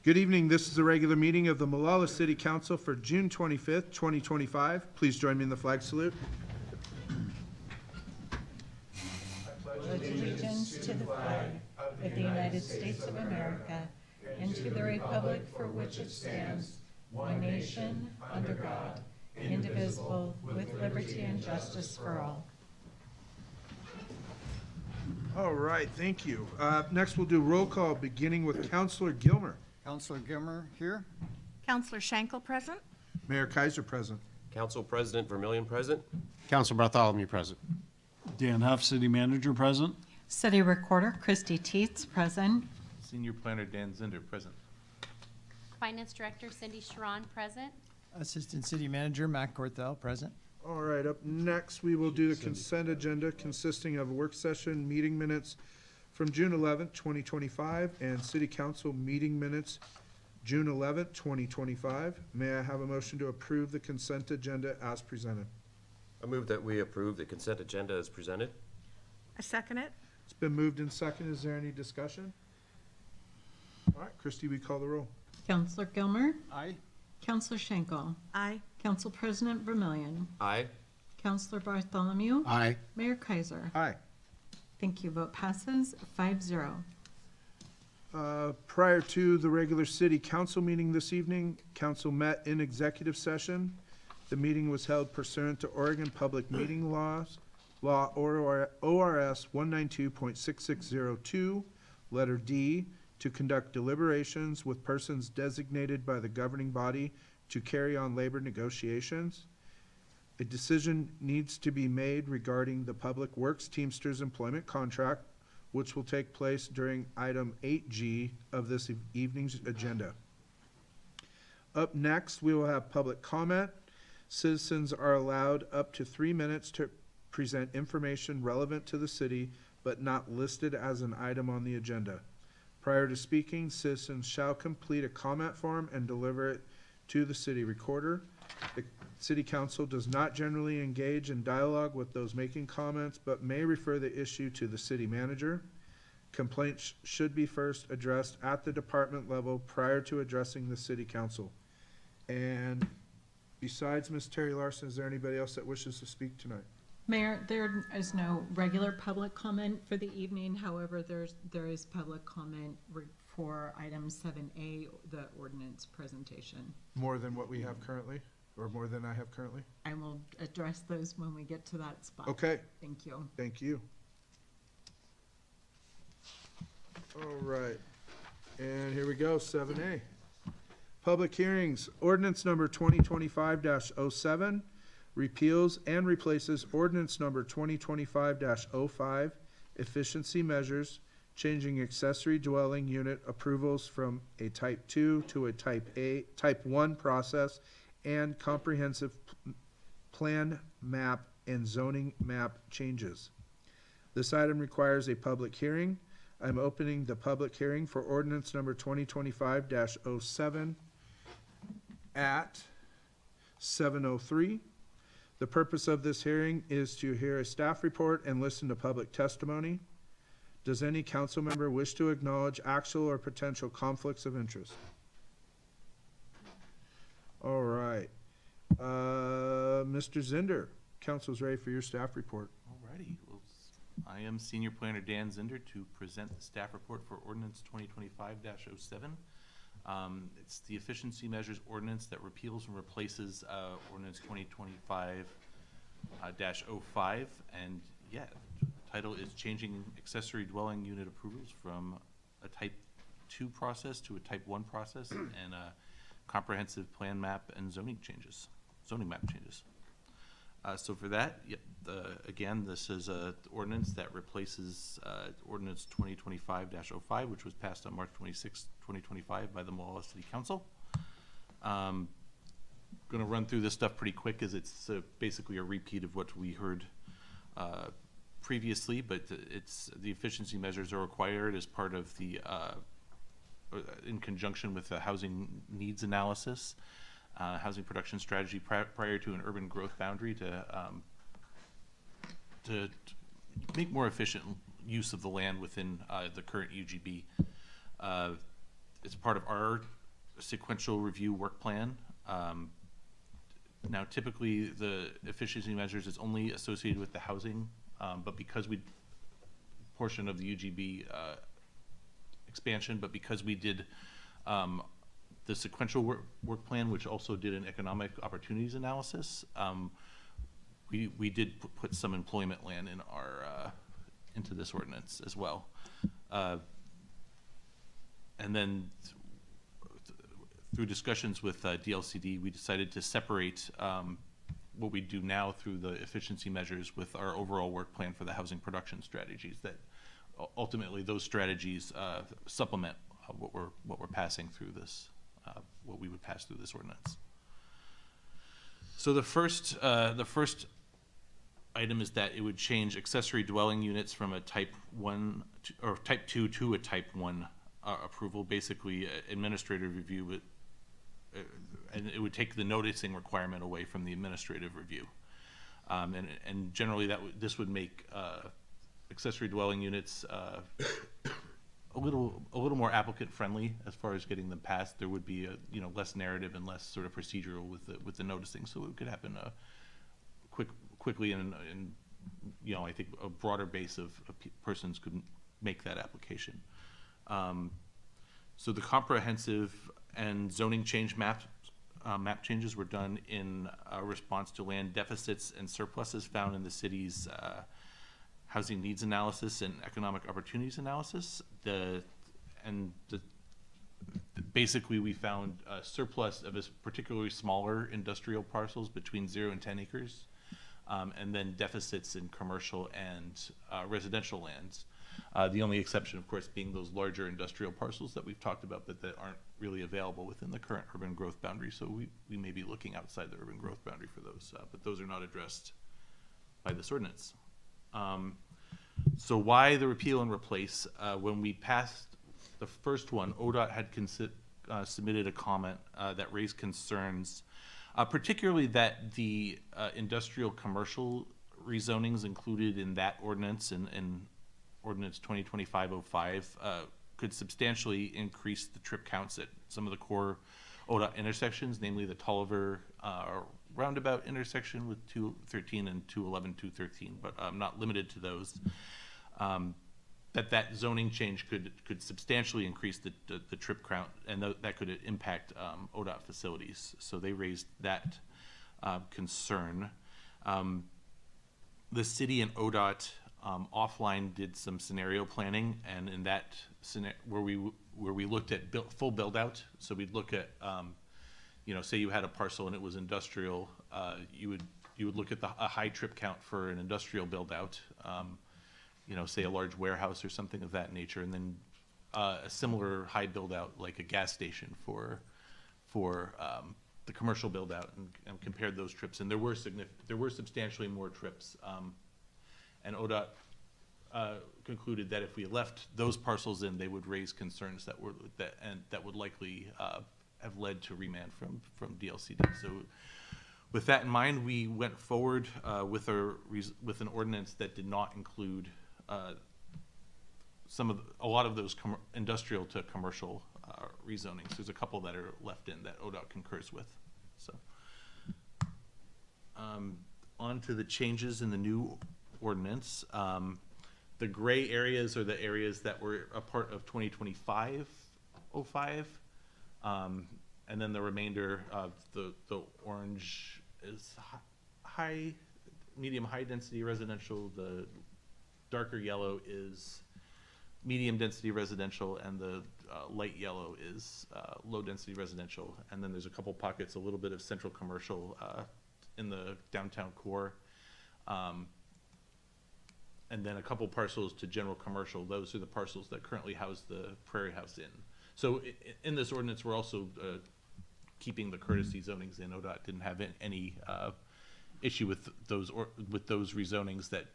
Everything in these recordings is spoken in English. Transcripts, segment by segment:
Good evening. This is the regular meeting of the Molalla City Council for June 25th, 2025. Please join me in the flag salute. Allegiance to the flag of the United States of America and to the republic for which it stands, one nation, under God, indivisible, with liberty and justice for all. All right, thank you. Next, we'll do roll call, beginning with Councilor Gilmer. Councilor Gilmer here. Counselor Schenkel present. Mayor Kaiser present. Council President Vermillion present. Council Bartholomew present. Dan Huff, City Manager, present. City Recorder Christy Teets present. Senior Planner Dan Zinder present. Finance Director Cindy Sharon present. Assistant City Manager Matt Corthell present. All right, up next, we will do the consent agenda consisting of work session meeting minutes from June 11th, 2025, and City Council meeting minutes June 11th, 2025. May I have a motion to approve the consent agenda as presented? I move that we approve the consent agenda as presented. I second it. It's been moved in second. Is there any discussion? All right, Christie, we call the roll. Counselor Gilmer. Aye. Counselor Schenkel. Aye. Council President Vermillion. Aye. Counselor Bartholomew. Aye. Mayor Kaiser. Aye. Thank you. Vote passes 5-0. Prior to the regular city council meeting this evening, council met in executive session. The meeting was held pursuant to Oregon Public Meeting Laws, Law ORS 192.6602, letter D, to conduct deliberations with persons designated by the governing body to carry on labor negotiations. A decision needs to be made regarding the Public Works Teamsters employment contract, which will take place during item 8G of this evening's agenda. Up next, we will have public comment. Citizens are allowed up to 3 minutes to present information relevant to the city, but not listed as an item on the agenda. Prior to speaking, citizens shall complete a comment form and deliver it to the city recorder. The City Council does not generally engage in dialogue with those making comments, but may refer the issue to the city manager. Complaints should be first addressed at the department level prior to addressing the City Council. And besides Ms. Terry Larson, is there anybody else that wishes to speak tonight? Mayor, there is no regular public comment for the evening. However, there is public comment for item 7A, the ordinance presentation. More than what we have currently, or more than I have currently? I will address those when we get to that spot. Okay, Thank you. thank you. All right, and here we go, 7A. Public hearings, ordinance number 2025-07, repeals and replaces ordinance number 2025-05, efficiency measures, changing accessory dwelling unit approvals from a type 2 to a type 1 process, and comprehensive plan map and zoning map changes. This item requires a public hearing. I'm opening the public hearing for ordinance number 2025-07 at 7:03. The purpose of this hearing is to hear a staff report and listen to public testimony. Does any council member wish to acknowledge actual or potential conflicts of interest? All right. Mr. Zinder, council's ready for your staff report. Alrighty, well, I am Senior Planner Dan Zinder to present the staff report for ordinance 2025-07. It's the efficiency measures ordinance that repeals and replaces ordinance 2025-05, and yeah, the title is changing accessory dwelling unit approvals from a type 2 process to a type 1 process, and comprehensive plan map and zoning map changes. So for that, again, this is an ordinance that replaces ordinance 2025-05, which was passed on March 26, 2025 by the Molalla City Council. Going to run through this stuff pretty quick, as it's basically a repeat of what we heard previously, but the efficiency measures are required as part of the in conjunction with the housing needs analysis, housing production strategy prior to an urban growth boundary to make more efficient use of the land within the current UGB. it's part of our sequential review work plan. Now, typically, the efficiency measures is only associated with the housing, but because portion of the UGB expansion, but because we did the sequential work plan, which also did an economic opportunities analysis, we did put some employment land in into this ordinance as well. And then through discussions with DLCD, we decided to separate what we do now through the efficiency measures with our overall work plan for the housing production strategies, that ultimately those strategies supplement what we're passing through this, what we would pass through this ordinance. So the first item is that it would change accessory dwelling units from a type 1 or type 2 to a type 1 approval. Basically, administrative review and it would take the noticing requirement away from the administrative review. And generally this would make accessory dwelling units a little more applicant friendly as far as getting them passed. There would be less narrative and less sort of procedural with the noticing, so it could happen quickly and I think a broader base of persons could make that application. So the comprehensive and zoning change map changes were done in response to land deficits and surpluses found in the city's housing needs analysis and economic opportunities analysis. Basically we found a surplus of particularly smaller industrial parcels between 0 and 10 acres, and then deficits in commercial and residential lands. The only exception, of course, being those larger industrial parcels that we've talked about, but that aren't really available within the current urban growth boundary. So we may be looking outside the urban growth boundary for those, but those are not addressed by this ordinance. So why the repeal and replace? When we passed the first one, ODOT had submitted a comment that raised concerns, particularly that the industrial commercial rezonings included in that ordinance and Ordinance 2025-05 could substantially increase the trip counts at some of the core ODOT intersections, namely the Tolliver roundabout intersection with 213 and 211, 213, but not limited to those. That zoning change could substantially increase the trip count, and that could impact ODOT facilities. So they raised that concern. The city and ODOT offline did some scenario planning, and in that where we looked at full build out. So we'd look at say you had a parcel and it was industrial, you would look at a high trip count for an industrial build out, say a large warehouse or something of that nature, and then a similar high build out like a gas station for the commercial build out, and compared those trips, and there were substantially more trips. And ODOT concluded that if we left those parcels in, they would raise concerns that would likely have led to remand from DLCD. So, with that in mind, we went forward with an ordinance that did not include a lot of those industrial to commercial rezonings. There's a couple that are left in that ODOT concurs with. So, on to the changes in the new ordinance. The gray areas are the areas that were a part of 2025-05, and then the remainder of the orange is medium high density residential. The darker yellow is medium density residential, and the light yellow is low density residential. And then there's a couple pockets, a little bit of central commercial in the downtown core. And then a couple parcels to general commercial. Those are the parcels that currently house the Prairie House Inn. So in this ordinance, we're also keeping the courtesy zonings in. ODOT didn't have any issue with those rezonings that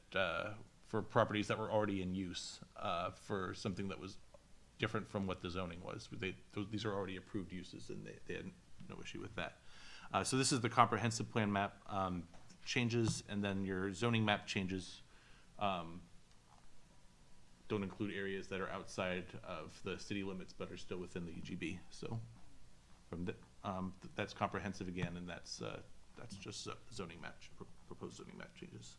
for properties that were already in use for something that was different from what the zoning was. These are already approved uses, and they had no issue with that. So this is the comprehensive plan map changes, and then your zoning map changes don't include areas that are outside of the city limits but are still within the UGB. So from that's comprehensive again, and that's just zoning map, proposed zoning map changes.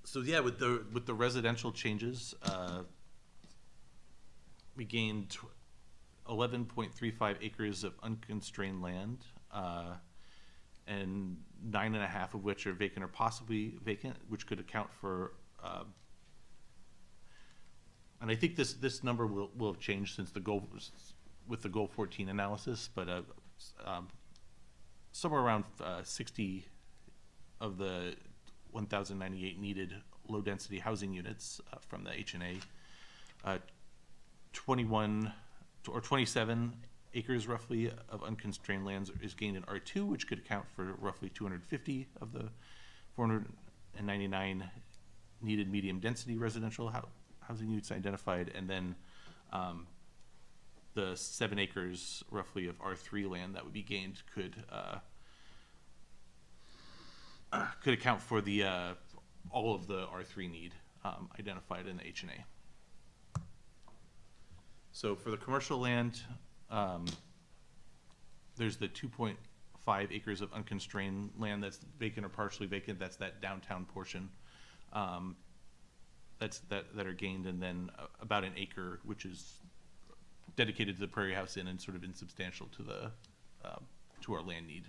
So yeah, with the residential changes, we gained 11.35 acres of unconstrained land, and 9.5 of which are vacant or possibly vacant, which could account for, and I think this number will have changed since with the goal 14 analysis, but somewhere around 60 of the 1,098 needed low-density housing units from the HNA, 21 or 27 acres roughly of unconstrained lands is gained in R2, which could account for roughly 250 of the 499 needed medium-density residential housing units identified, and then the 7 acres roughly of R3 land that would be gained could account for the all of the R3 need identified in the HNA. So for the commercial land, there's the 2.5 acres of unconstrained land that's vacant or partially vacant. That's that downtown portion that are gained, and then about an acre which is dedicated to the Prairie House Inn and sort of insubstantial to the to our land need.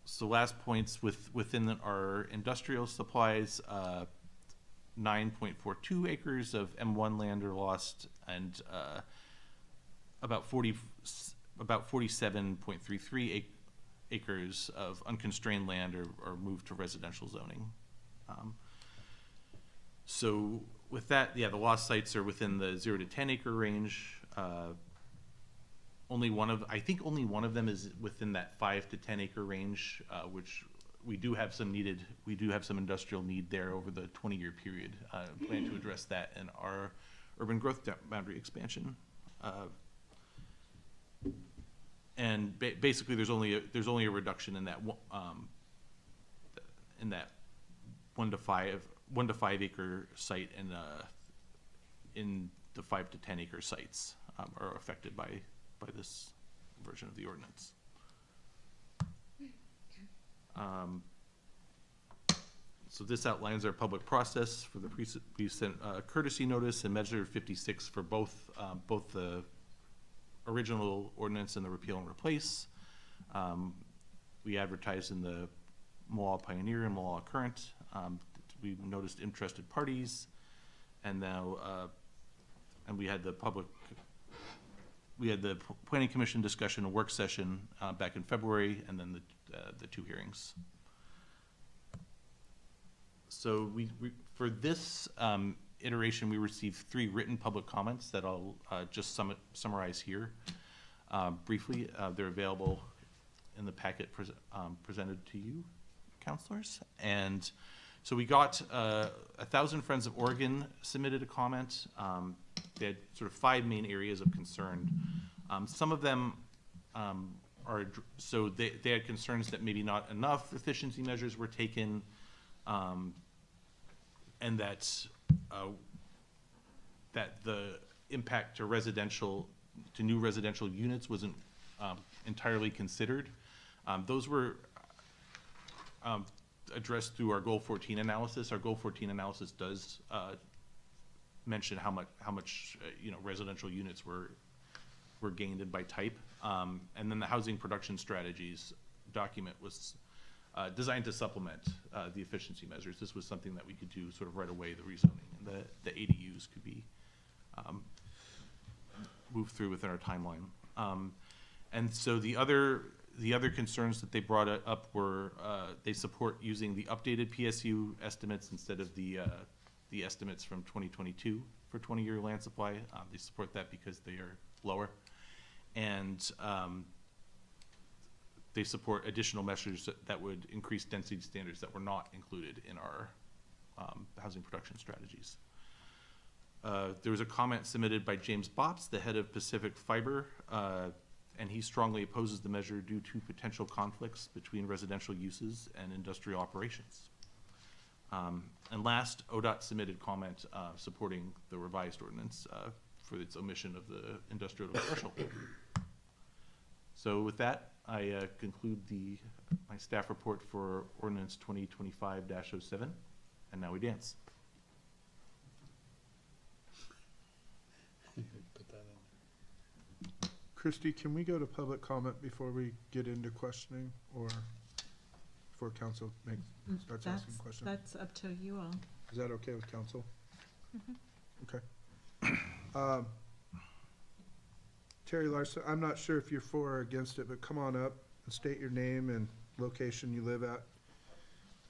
So last points within our industrial supplies, 9.42 acres of M1 land are lost, and about 47.33 acres of unconstrained land are moved to residential zoning. So with that, yeah, the lost sites are within the 0 to 10 acre range. I think only one of them is within that 5 to 10 acre range, which we do have some industrial need there over the 20-year period. Plan to address that in our urban growth boundary expansion. And basically, there's only a reduction in that 1 to 5 acre site, and in the 5 to 10 acre sites are affected by this version of the ordinance. So this outlines our public process for the recent courtesy notice and Measure 56 for both the original ordinance and the repeal and replace. We advertised in the Molalla Pioneer and Molalla Current. We noticed interested parties, and now and we had the Planning Commission discussion, a work session back in February, and then the 2 hearings. So for this iteration, we received 3 written public comments that I'll just summarize here briefly. They're available in the packet presented to you, councilors. And so we got 1,000 Friends of Oregon submitted a comment. They had sort of 5 main areas of concern. Some of them so they had concerns that maybe not enough efficiency measures were taken, and that the impact to new residential units wasn't entirely considered. Those were addressed through our Goal 14 analysis. Our Goal 14 analysis does mention how much residential units were gained in by type, and then the housing production strategies document was designed to supplement the efficiency measures. This was something that we could do sort of right away. The rezoning and the ADUs could be moved through within our timeline. And so the other concerns that they brought up were they support using the updated PSU estimates instead of the estimates from 2022 for 20-year land supply. They support that because they are lower, and they support additional measures that would increase density standards that were not included in our housing production strategies. There was a comment submitted by James Bops, the head of Pacific Fiber, and he strongly opposes the measure due to potential conflicts between residential uses and industrial operations. And last, ODOT submitted comment supporting the revised ordinance for its omission of the industrial to commercial. So with that, I conclude my staff report for ordinance 2025-07, and now we dance. Christie, can we go to public comment before we get into questioning, or before council starts asking questions? That's up to you all. Is that okay with council? Okay. Terry Larson, I'm not sure if you're for or against it, but come on up and state your name and location you live at,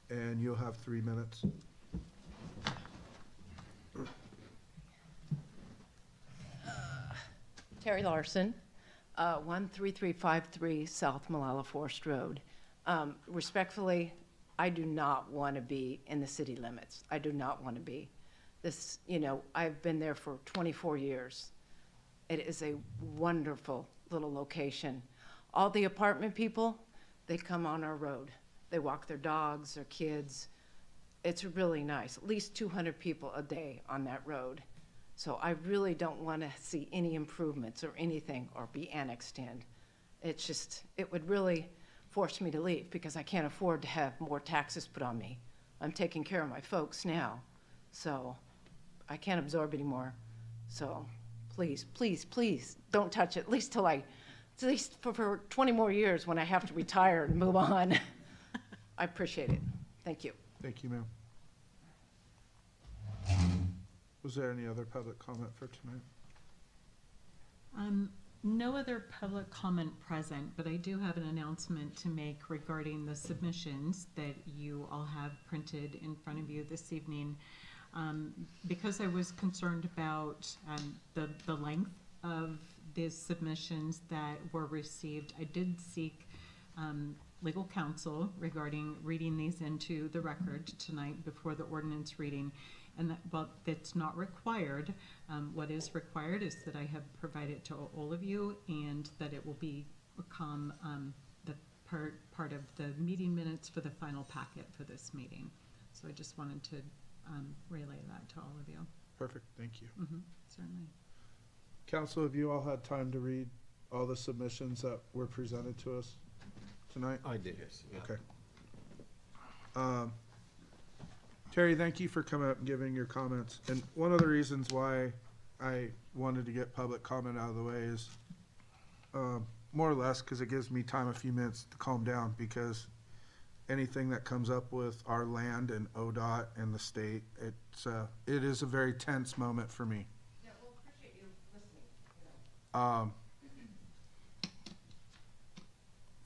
and you'll have 3 minutes. Terry Larson, 13353 South Molalla Forest Road. Respectfully, I do not want to be in the city limits. I do not want to be. This, I've been there for 24 years. It is a wonderful little location. All the apartment people, they come on our road. They walk their dogs, their kids. It's really nice. At least 200 people a day on that road. So I really don't want to see any improvements or anything or be annexed in. It's just, it would really force me to leave because I can't afford to have more taxes put on me. I'm taking care of my folks now, so I can't absorb anymore. So please, please, please don't touch it, at least till at least for 20 more years when I have to retire and move on. I appreciate it. Thank you. Thank you, ma'am. Was there any other public comment for tonight? No other public comment present, but I do have an announcement to make regarding the submissions that you all have printed in front of you this evening. Because I was concerned about the length of the submissions that were received, I did seek legal counsel regarding reading these into the record tonight before the ordinance reading. And that's not required. What is required is that I have provided to all of you, and that it will become the part of the meeting minutes for the final packet for this meeting. So I just wanted to relay that to all of you. Perfect, thank you. Certainly. Council, have you all had time to read all the submissions that were presented to us tonight? I did, yes. Okay. Terry, thank you for coming up and giving your comments. And one of the reasons why I wanted to get public comment out of the way is more or less because it gives me time, a few minutes to calm down, because anything that comes up with our land and ODOT and the state, it is a very tense moment for me. Yeah, well, appreciate you listening.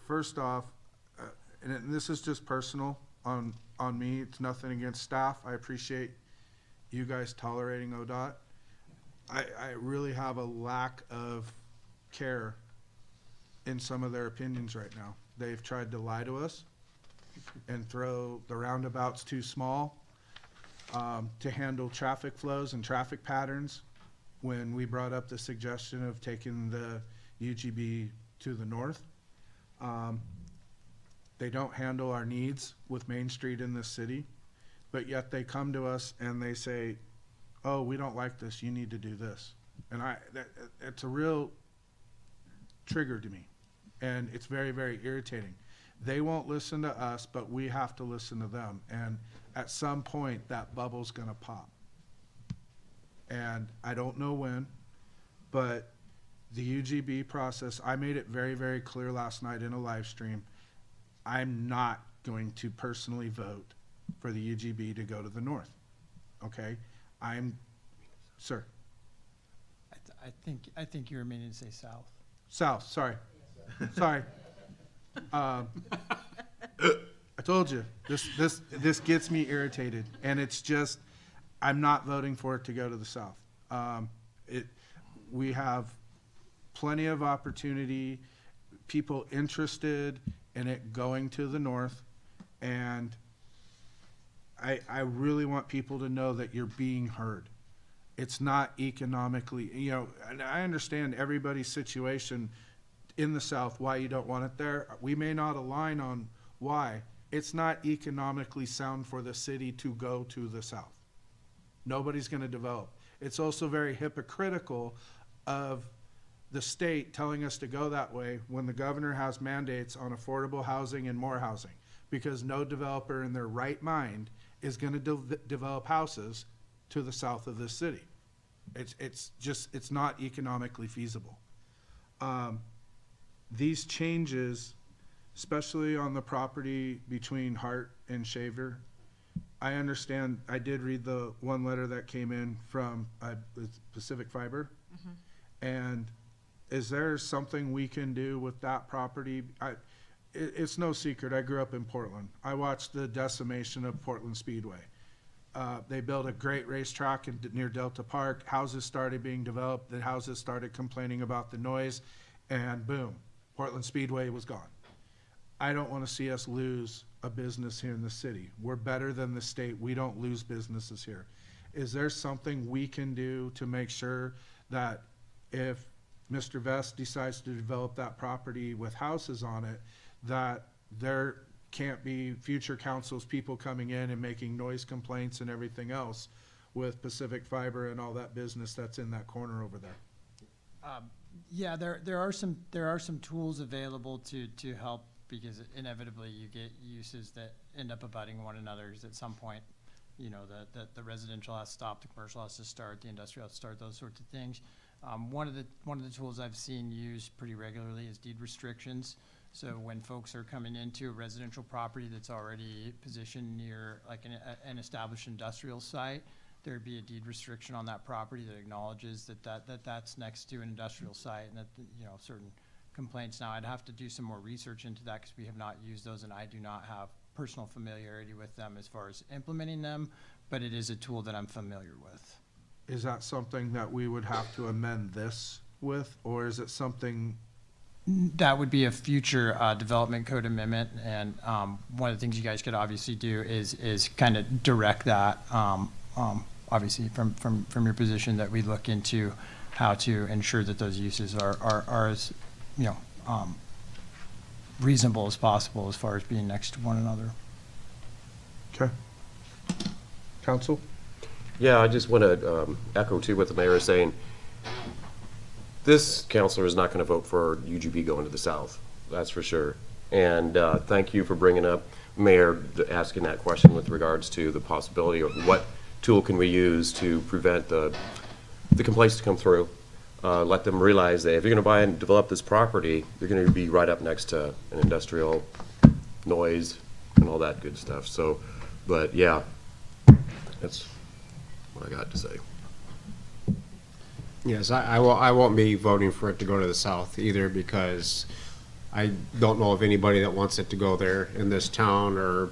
First off, and this is just personal on me, it's nothing against staff. I appreciate you guys tolerating ODOT. I really have a lack of care in some of their opinions right now. They've tried to lie to us and throw the roundabouts too small to handle traffic flows and traffic patterns when we brought up the suggestion of taking the UGB to the north. They don't handle our needs with Main Street in this city, but yet they come to us and they say, oh, we don't like this, you need to do this. And it's a real trigger to me, and it's very, very irritating. They won't listen to us, but we have to listen to them, and at some point that bubble's gonna pop. And I don't know when, but the UGB process, I made it very, very clear last night in a live stream, I'm not going to personally vote for the UGB to go to the north, okay? Sir. I think you were meaning to say south. South, sorry. Sorry. I told you, this gets me irritated, and it's just, I'm not voting for it to go to the south. We have plenty of opportunity, people interested in it going to the north, and I really want people to know that you're being heard. It's not economically, and I understand everybody's situation in the south, why you don't want it there. We may not align on why. It's not economically sound for the city to go to the south. Nobody's gonna develop. It's also very hypocritical of the state telling us to go that way when the governor has mandates on affordable housing and more housing, because no developer in their right mind is gonna develop houses to the south of this city. It's not economically feasible. These changes, especially on the property between Hart and Shaver, I understand, I did read the one letter that came in from Pacific Fiber. And is there something we can do with that property? It's no secret, I grew up in Portland. I watched the decimation of Portland Speedway. They built a great racetrack near Delta Park. Houses started being developed. The houses started complaining about the noise, and boom, Portland Speedway was gone. I don't want to see us lose a business here in the city. We're better than the state. We don't lose businesses here. Is there something we can do to make sure that if Mr. Vest decides to develop that property with houses on it, that there can't be future councils, people coming in and making noise complaints and everything else with Pacific Fiber and all that business that's in that corner over there? Yeah, there are some tools available to help, because inevitably you get uses that end up abutting one another. 'Cause at some point, you know, the residential has to stop, the commercial has to start, the industrial has to start, those sorts of things. One of the tools I've seen used pretty regularly is deed restrictions. So when folks are coming into a residential property that's already positioned near like an established industrial site, there'd be a deed restriction on that property that acknowledges that's next to an industrial site, and that, you know, certain complaints. Now, I'd have to do some more research into that because we have not used those, and I do not have personal familiarity with them as far as implementing them, but it is a tool that I'm familiar with. Is that something that we would have to amend this with, or is it something? That would be a future development code amendment, and one of the things you guys could obviously do is kind of direct that, obviously from your position, that we look into how to ensure that those uses are as, you know, reasonable as possible as far as being next to one another. Okay. Council? Yeah, I just want to echo too what the mayor is saying. This counselor is not going to vote for UGB going to the south, that's for sure. And thank you for bringing up, Mayor, asking that question with regards to the possibility of what tool can we use to prevent the complaints to come through. Let them realize that if you're going to buy and develop this property, you're going to be right up next to an industrial noise and all that good stuff. So, but yeah, that's what I got to say. Yes, I won't be voting for it to go to the south either, because I don't know of anybody that wants it to go there in this town, or,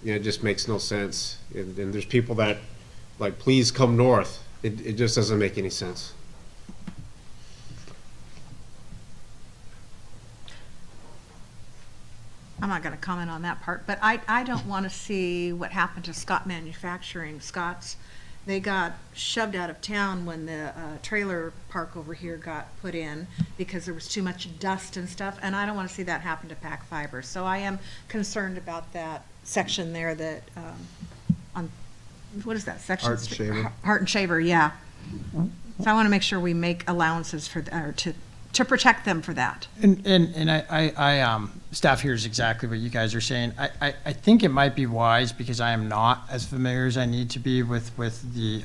you know, it just makes no sense. And there's people that, like, please come north. It just doesn't make any sense. I'm not gonna comment on that part, but I don't wanna see what happened to Scott Manufacturing. Scott's, they got shoved out of town when the trailer park over here got put in because there was too much dust and stuff, and I don't wanna see that happen to Pac Fiber. So I am concerned about that section there that, on, what is that section? Hart and Shaver. Hart and Shaver, yeah. So I wanna make sure we make allowances for, or to protect them for that. And I staff hears exactly what you guys are saying. I think it might be wise, because I am not as familiar as I need to be with the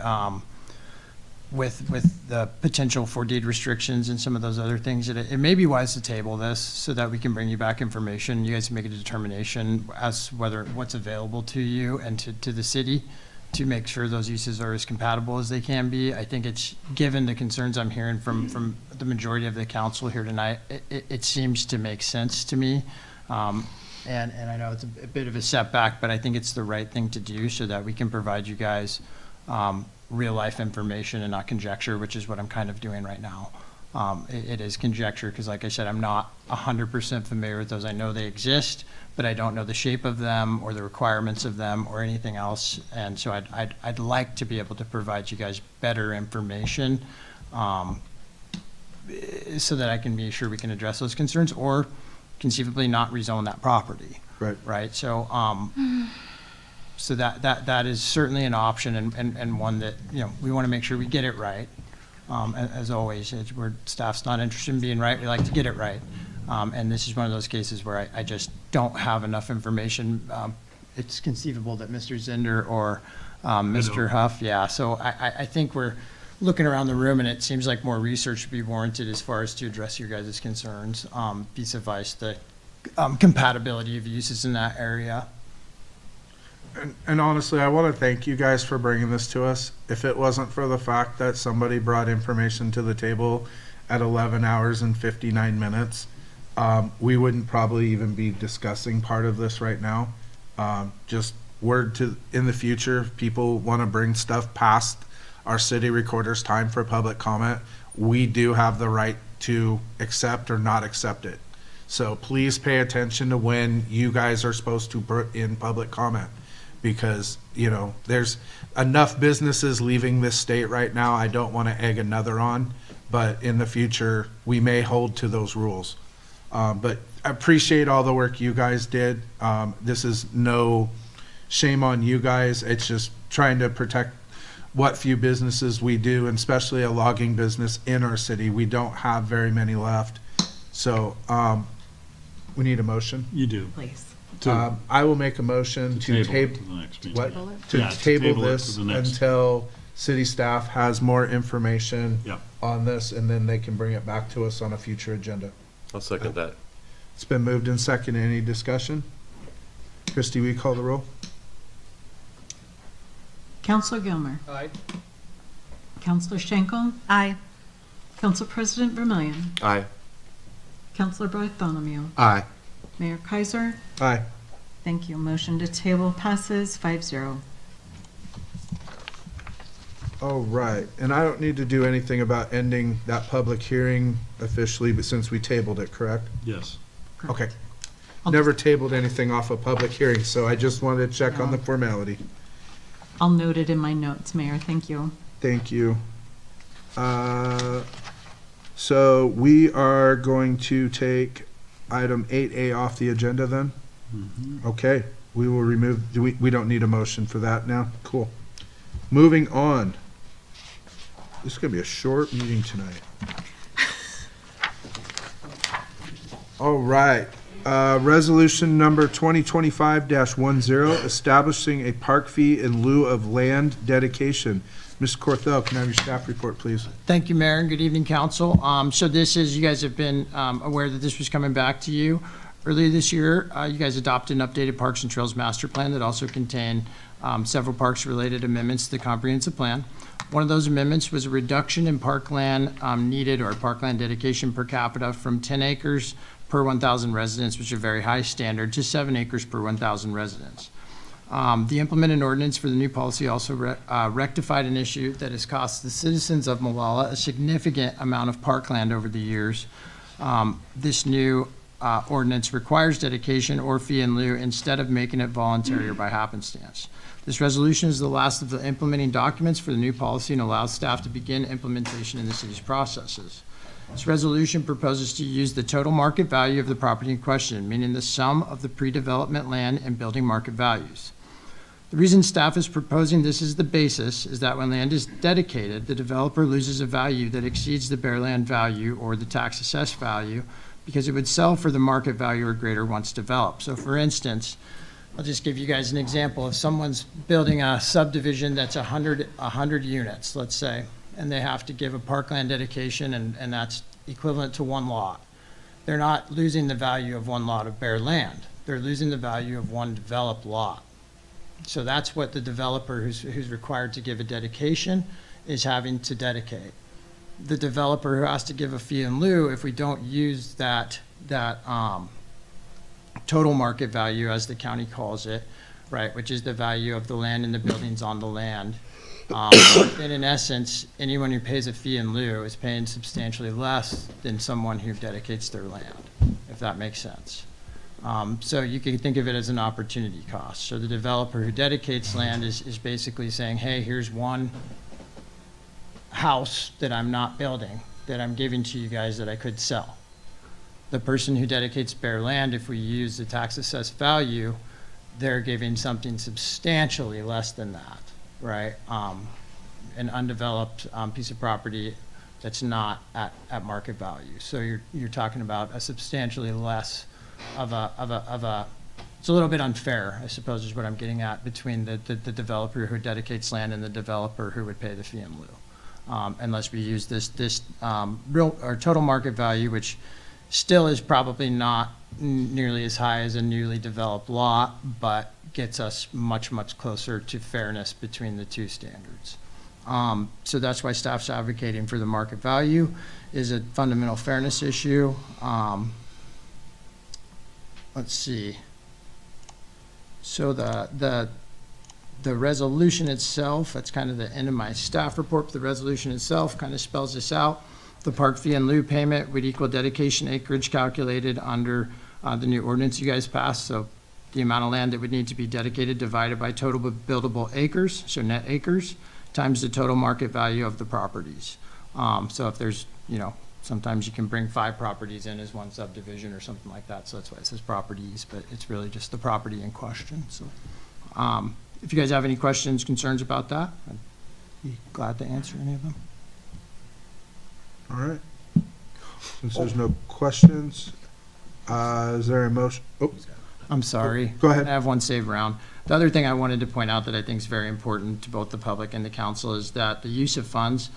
potential for deed restrictions and some of those other things, that it may be wise to table this so that we can bring you back information. You guys can make a determination as whether what's available to you and to the city, to make sure those uses are as compatible as they can be. I think it's, given the concerns I'm hearing from the majority of the council here tonight, it seems to make sense to me. And I know it's a bit of a setback, but I think it's the right thing to do so that we can provide you guys real life information and not conjecture, which is what I'm kind of doing right now. It is conjecture because, like I said, I'm not 100% familiar with those. I know they exist, but I don't know the shape of them or the requirements of them or anything else. And so I'd like to be able to provide you guys better information so that I can be sure we can address those concerns, or conceivably not rezone that property. Right. Right, so, so that is certainly an option, and one that, you know, we want to make sure we get it right. As always, staff's not interested in being right, we like to get it right. And this is one of those cases where I just don't have enough information. It's conceivable that Mr. Zinder or Mr. Huff, yeah, so I think we're looking around the room, and it seems like more research would be warranted as far as to address your guys' concerns, vis-a-vis the compatibility of uses in that area. And honestly, I want to thank you guys for bringing this to us. If it wasn't for the fact that somebody brought information to the table at 11 hours and 59 minutes, we wouldn't probably even be discussing part of this right now. Just word to, in the future, if people want to bring stuff past our city recorder's time for public comment, we do have the right to accept or not accept it. So please pay attention to when you guys are supposed to put in public comment. Because, you know, there's enough businesses leaving this state right now. I don't want to egg another on, but in the future, we may hold to those rules. But I appreciate all the work you guys did. This is no shame on you guys. It's just trying to protect what few businesses we do, and especially a logging business in our city. We don't have very many left. So we need a motion. You do. Please. I will make a motion to table. To the next meeting. What? Yeah, To to table table it this to the next. until city staff has more information Yeah. on this, and then they can bring it back to us on a future agenda. I'll second that. It's been moved and seconded. Any discussion? Christie, will you call the roll? Counselor Gilmer. Aye. Counselor Schenkel. Aye. Council President Vermillion. Aye. Counselor Bartholomew. Aye. Mayor Kaiser. Aye. Thank you. Motion to table passes 5-0. All right, and I don't need to do anything about ending that public hearing officially, but since we tabled it, correct? Yes. Okay. I'll Never tabled anything off a public hearing, so I just wanted to check on the formality. I'll note it in my notes, Mayor. Thank you. Thank you. So we are going to take item 8A off the agenda then? Okay, we will remove, we don't need a motion for that now? Cool. Moving on. This is gonna be a short meeting tonight. All right, resolution number 2025-10, establishing a park fee in lieu of land dedication. Mr. Corthell, can I have your staff report, please? Thank you, Mayor, and good evening, council. So this is, you guys have been aware that this was coming back to you. Earlier this year, you guys adopted an updated Parks and Trails Master Plan that also contained several parks-related amendments to the comprehensive plan. One of those amendments was a reduction in parkland needed, or parkland dedication per capita, from 10 acres per 1,000 residents, which is a very high standard, to 7 acres per 1,000 residents. The implemented ordinance for the new policy also rectified an issue that has cost the citizens of Molalla a significant amount of parkland over the years. This new ordinance requires dedication or fee in lieu instead of making it voluntary or by happenstance. This resolution is the last of the implementing documents for the new policy and allows staff to begin implementation in the city's processes. This resolution proposes to use the total market value of the property in question, meaning the sum of the pre-development land and building market values. The reason staff is proposing this as the basis is that when land is dedicated, the developer loses a value that exceeds the bare land value or the tax assessed value because it would sell for the market value or greater once developed. So for instance, I'll just give you guys an example. If someone's building a subdivision that's 100 units, let's say, and they have to give a parkland dedication and that's equivalent to one lot, they're not losing the value of one lot of bare land. They're losing the value of one developed lot. So that's what the developer who's required to give a dedication is having to dedicate. The developer who has to give a fee in lieu, if we don't use that total market value, as the county calls it, right, which is the value of the land and the buildings on the land, then in essence, anyone who pays a fee in lieu is paying substantially less than someone who dedicates their land, if that makes sense. So you can think of it as an opportunity cost. So the developer who dedicates land is basically saying, hey, here's one house that I'm not building, that I'm giving to you guys that I could sell. The person who dedicates bare land, if we use the tax assessed value, they're giving something substantially less than that, right? An undeveloped piece of property that's not at market value. So you're talking about a substantially less of a, it's a little bit unfair, I suppose is what I'm getting at, between the developer who dedicates land and the developer who would pay the fee in lieu. Unless we use this real, or total market value, which still is probably not nearly as high as a newly developed lot, but gets us much closer to fairness between the two standards. So that's why staff's advocating for the market value, is a fundamental fairness issue. Let's see. So the resolution itself, that's kind of the end of my staff report, but the resolution itself kind of spells this out. The park fee in lieu payment would equal dedication acreage calculated under the new ordinance you guys passed. So the amount of land that would need to be dedicated divided by total buildable acres, so net acres, times the total market value of the properties. So if there's, sometimes you can bring 5 properties in as one subdivision or something like that. So that's why it says properties, but it's really just the property in question. So if you guys have any questions, concerns about that, I'd be glad to answer any of them. All right. Since there's no questions, is there a motion? Oh, I'm sorry. Go ahead. I have one save round. The other thing I wanted to point out that I think is very important to both the public and the council is that the use of funds,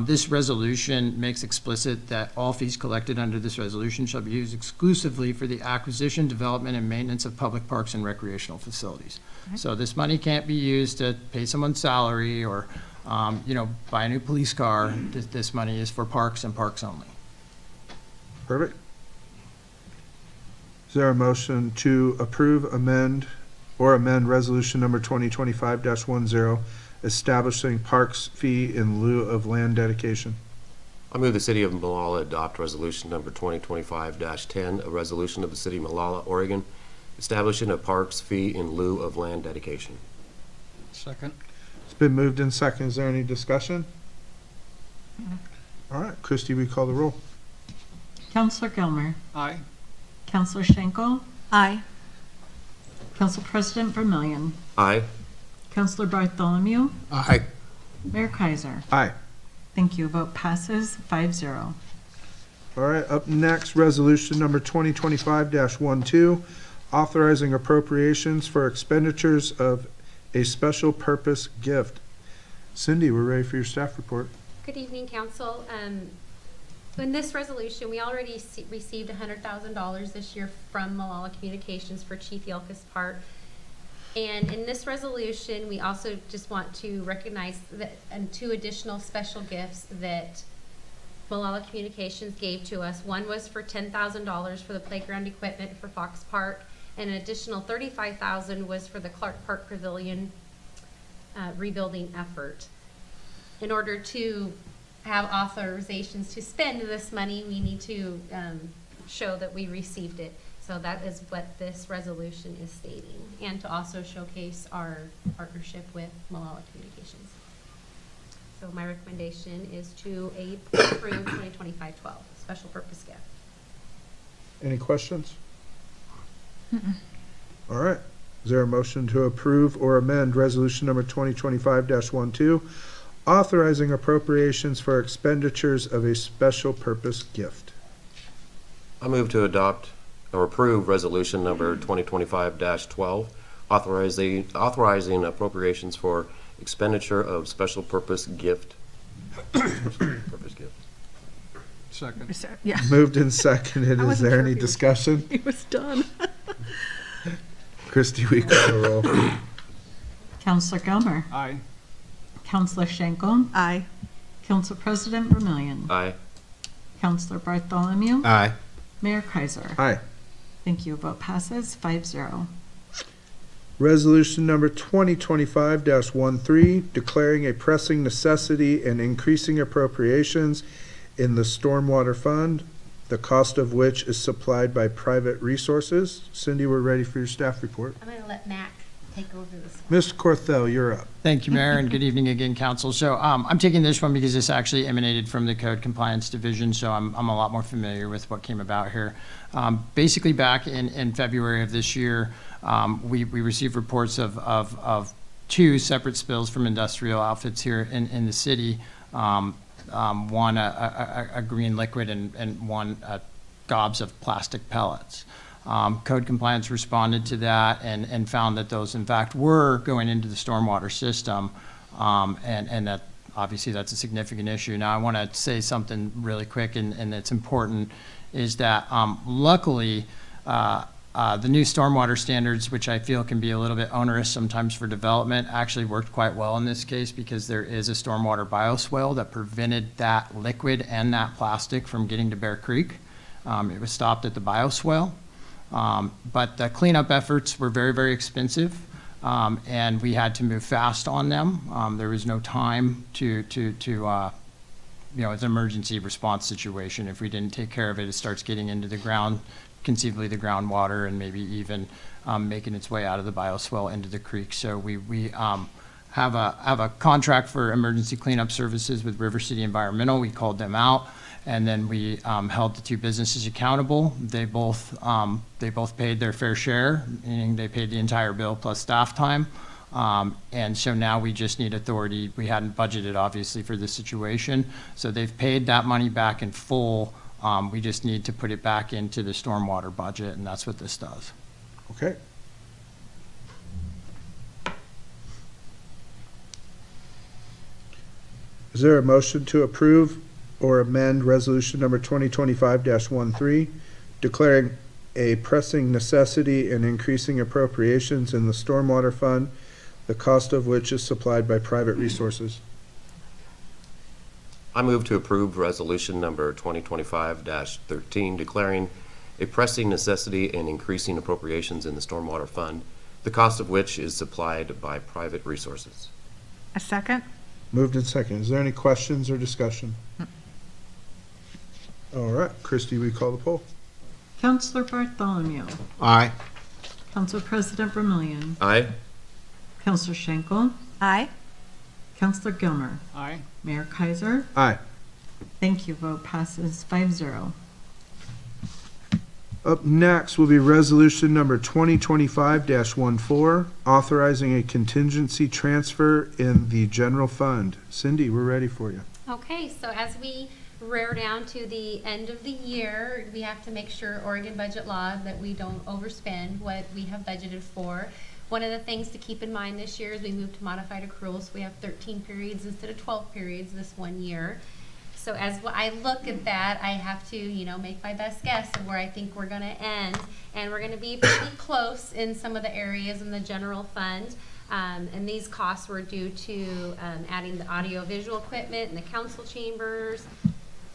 this resolution makes explicit that all fees collected under this resolution shall be used exclusively for the acquisition, development, and maintenance of public parks and recreational facilities. So this money can't be used to pay someone's salary or buy a new police car. This money is for parks and parks only. perfect. Is there a motion to approve, amend resolution number 2025-10, establishing parks fee in lieu of land dedication? I move the City of Molalla adopt resolution number 2025-10, a resolution of the City of Molalla, Oregon, establishing a parks fee in lieu of land dedication. Second. It's been moved in second. Is there any discussion? All right, Christie, we call the roll. Counselor Gilmer, Aye. Counselor Schenkel, Aye. Council President Vermillion, Aye. Counselor Bartholomew, Aye. Mayor Kaiser. Aye. Thank you. Vote passes 5-0. All right, up next, resolution number 2025-12, authorizing appropriations for expenditures of a special purpose gift. Cindy, we're ready for your staff report. Good evening, council. In this resolution, we already received $100,000 this year from Molalla Communications for Chief Yelka's part. And in this resolution, we also just want to recognize that, and 2 additional special gifts that Molalla Communications gave to us. One was for $10,000 for the playground equipment for Fox Park, and an additional $35,000 was for the Clark Park Pavilion rebuilding effort. In order to have authorizations to spend this money, we need to show that we received it. So that is what this resolution is stating, and to also showcase our partnership with Molalla Communications. So my recommendation is to approve 2025-12, special purpose gift. Any questions? All right. Is there a motion to approve or amend resolution number 2025-12, authorizing appropriations for expenditures of a special purpose gift? I move to adopt or approve resolution number 2025-12, authorizing appropriations for expenditure of special purpose gift. Purpose gift. Second. Yeah, Moved and seconded. I Is wasn't there sure any if he was- discussion? he was done. Christie, we call the roll. Counselor Gilmer, Aye. Counselor Schenkel, Aye. Council President Vermillion, Aye. Counselor Bartholomew, Aye. Mayor Kaiser. Aye. Thank you. Vote passes 5-0. Resolution number 2025-13, declaring a pressing necessity and increasing appropriations in the Stormwater Fund, the cost of which is supplied by private resources. Cindy, we're ready for your staff report. I'm gonna let Mac take over this. Mr. Corthell, you're up. Thank you, Mayor, and good evening again, Council. So I'm taking this one because this actually emanated from the Code Compliance Division, so I'm a lot more familiar with what came about here. Basically, back in February of this year, we received reports of two separate spills from industrial outfits here in the city. One, a green liquid, and one, gobs of plastic pellets. Code Compliance responded to that and found that those, in fact, were going into the stormwater system, and that, obviously, that's a significant issue. Now, I want to say something really quick, and it's important, is that luckily, the new stormwater standards, which I feel can be a little bit onerous sometimes for development, actually worked quite well in this case because there is a stormwater bioswale that prevented that liquid and that plastic from getting to Bear Creek. It was stopped at the bioswale. But the cleanup efforts were very, very expensive, and we had to move fast on them. There was no time it's an emergency response situation. If we didn't take care of it, it starts getting into the ground, conceivably the groundwater, and maybe even making its way out of the bioswale into the creek. So we have a contract for emergency cleanup services with River City Environmental. We called them out. And then we held the two businesses accountable. They both paid their fair share, meaning they paid the entire bill plus staff time. And so now we just need authority. We hadn't budgeted, obviously, for this situation. So they've paid that money back in full. We just need to put it back into the stormwater budget, and that's what this does. Okay. Is there a motion to approve or amend resolution number 2025-13, declaring a pressing necessity and increasing appropriations in the stormwater fund, the cost of which is supplied by private resources? I move to approve resolution number 2025-13, declaring a pressing necessity and increasing appropriations in the stormwater fund, the cost of which is supplied by private resources. A second? Moved in second. Is there any questions or discussion? All right, Christie, we call the poll. Counselor Bartholomew, Aye. Council President Vermillion, Aye. Counselor Schenkel, Aye. Counselor Gilmer, Aye. Mayor Kaiser. Aye. Thank you. Vote passes 5-0. Up next will be resolution number 2025-14, authorizing a contingency transfer in the general fund. Cindy, we're ready for you. Okay, so as we rear down to the end of the year, we have to make sure, Oregon budget law, that we don't overspend what we have budgeted for. One of the things to keep in mind this year is we moved to modified accruals. We have 13 periods instead of 12 periods this one year. So as I look at that, I have to, make my best guess of where I think we're gonna end. And we're gonna be pretty close in some of the areas in the general fund. And these costs were due to adding the audio-visual equipment in the council chambers,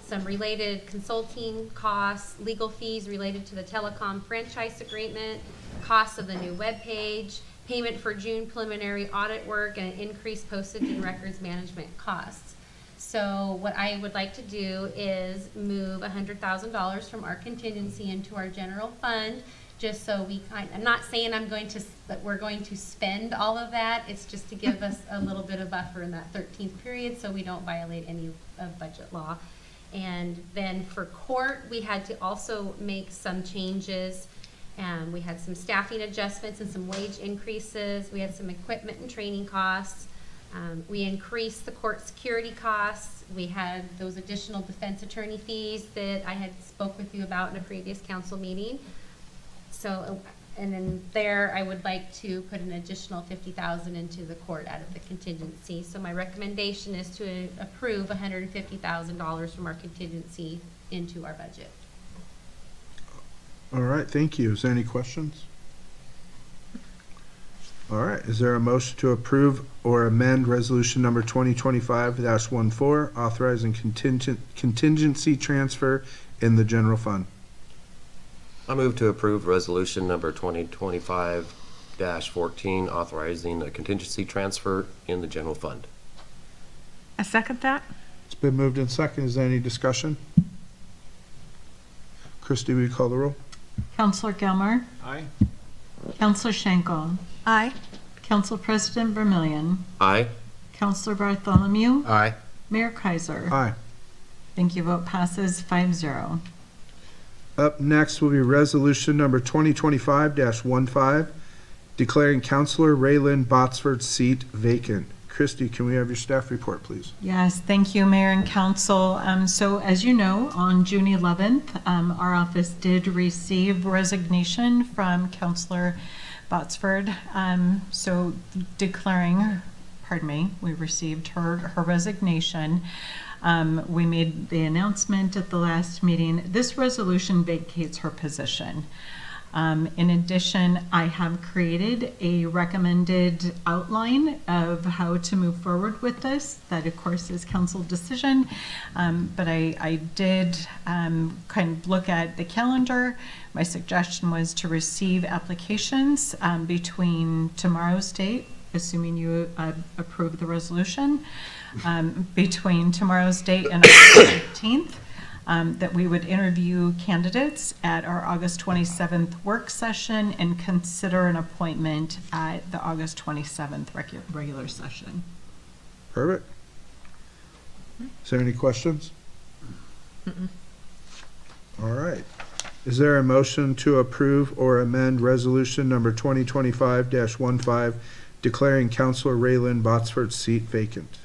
some related consulting costs, legal fees related to the telecom franchise agreement, costs of the new webpage, payment for June preliminary audit work, and increased postage and records management costs. So what I would like to do is move $100,000 from our contingency into our general fund, just so I'm not saying that we're going to spend all of that. It's just to give us a little bit of buffer in that 13th period so we don't violate any of budget law. And then for court, we had to also make some changes. We had some staffing adjustments and some wage increases. We had some equipment and training costs. We increased the court security costs. We had those additional defense attorney fees that I had spoke with you about in a previous council meeting. So, and then there, I would like to put an additional $50,000 into the court out of the contingency. So my recommendation is to approve $150,000 from our contingency into our budget. All right, thank you. Is there any questions? All right, is there a motion to approve or amend resolution number 2025-14, authorizing contingency transfer in the general fund? I move to approve resolution number 2025-14, authorizing a contingency transfer in the general fund. I second that? It's been moved in second. Is there any discussion? Christie, will you call the roll? Counselor Gilmer, Aye. Counselor Schenkel, Aye. Council President Vermillion, Aye. Counselor Bartholomew, Aye. Mayor Kaiser. Aye. Thank you. Vote passes 5-0. Up next will be resolution number 2025-15, declaring Counselor Raylyn Botsford's seat vacant. Christie, can we have your staff report, please? Yes, thank you, Mayor and Council. So as you know, on June 11th, our office did receive resignation from Counselor Botsford. So declaring, pardon me, we received her resignation. We made the announcement at the last meeting. This resolution vacates her position. In addition, I have created a recommended outline of how to move forward with this. That, of course, is council decision. But I did kind of look at the calendar. My suggestion was to receive applications between tomorrow's date, assuming you approve the resolution, between tomorrow's date and August 15th. That we would interview candidates at our August 27th work session and consider an appointment at the August 27th regular session. Perfect. Is there any questions? All right. Is there a motion to approve or amend resolution number 2025-15, declaring Counselor Raylyn Botsford's seat vacant?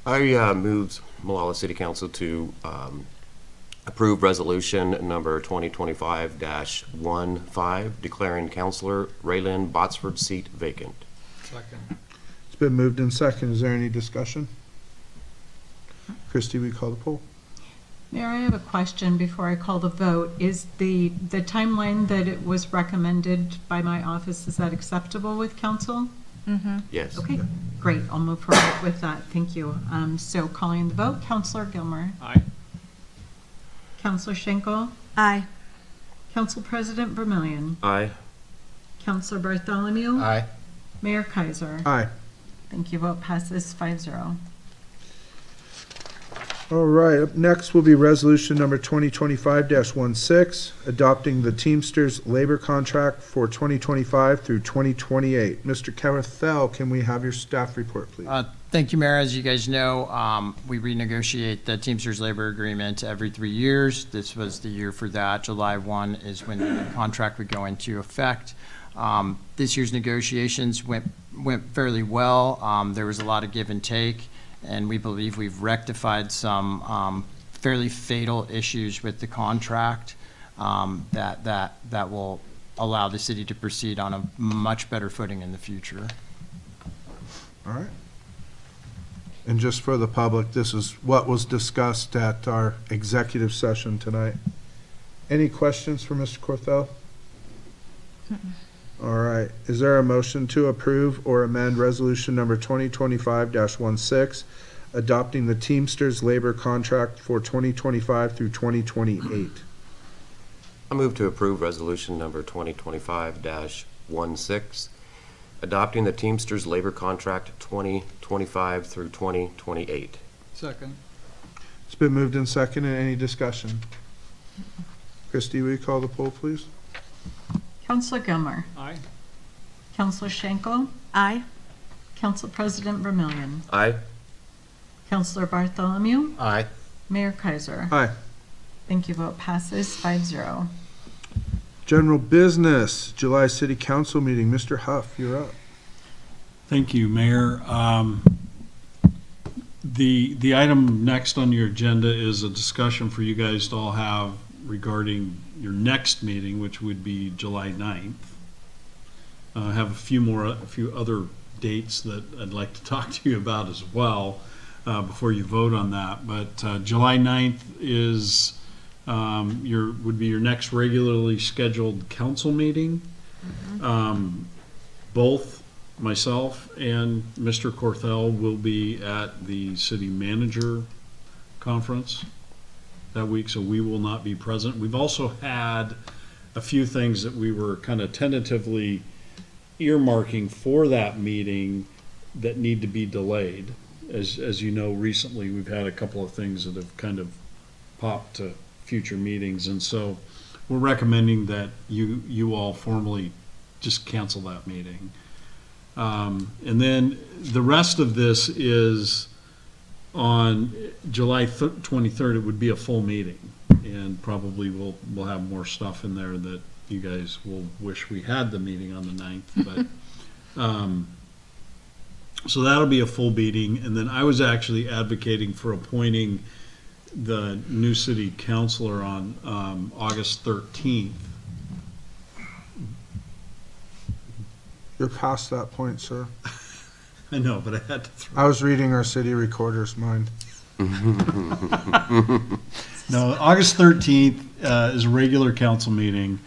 I move Molalla City Council to approve resolution number 2025-15, declaring Counselor Raylyn Botsford's seat vacant. Second. It's been moved in second. Is there any discussion? Christie, we call the poll. Mayor, I have a question before I call the vote. Is the timeline that it was recommended by my office, is that acceptable with council? Yes. Okay, great. I'll move forward with that. Thank you. So calling the vote, Counselor Gilmer, Aye. Counselor Schenkel, Aye. Council President Vermillion, Aye. Counselor Bartholomew, Aye. Mayor Kaiser. Aye. Thank you. Vote passes 5-0. All right, up next will be resolution number 2025-16, adopting the Teamsters labor contract for 2025 through 2028. Mr. Carethel, can we have your staff report, please? Thank you, Mayor. As you guys know, we renegotiate the Teamsters labor agreement every 3 years. This was the year for that. July 1 is when the contract would go into effect. This year's negotiations went fairly well. There was a lot of give and take, and we believe we've rectified some fairly fatal issues with the contract that will allow the city to proceed on a much better footing in the future. All right. And just for the public, this is what was discussed at our executive session tonight. Any questions for Mr. Corthell? All right. Is there a motion to approve or amend resolution number 2025-16, adopting the Teamsters labor contract for 2025 through 2028? I move to approve resolution number 2025-16, adopting the Teamsters labor contract 2025 through 2028. Second. It's been moved and seconded. Any discussion? Christie, will you call the poll, please? Counselor Gilmer, Aye. Counselor Schenkel, Aye. Council President Vermillion, Aye. Counselor Bartholomew, Aye. Mayor Kaiser. Aye. Thank you. Vote passes 5-0. General business, July City Council meeting. Mr. Huff, you're up. Thank you, Mayor. The item next on your agenda is a discussion for you guys to all have regarding your next meeting, which would be July 9th. I have a few other dates that I'd like to talk to you about as well before you vote on that. But July 9th is would be your next regularly scheduled council meeting. Both myself and Mr. Corthell will be at the city manager conference that week, so we will not be present. We've also had a few things that we were kind of tentatively earmarking for that meeting that need to be delayed. As you know, recently we've had a couple of things that have kind of popped to future meetings, and so we're recommending that you all formally just cancel that meeting. And then the rest of this is on July 23rd, it would be a full meeting. And probably we'll have more stuff in there that you guys will wish we had the meeting on the 9th, but, so that'll be a full meeting. And then I was actually advocating for appointing the new city councilor on, August 13th. You're past that point, sir. I know, but I had to throw. I was reading our city recorder's mind. No, August 13th is a regular council meeting,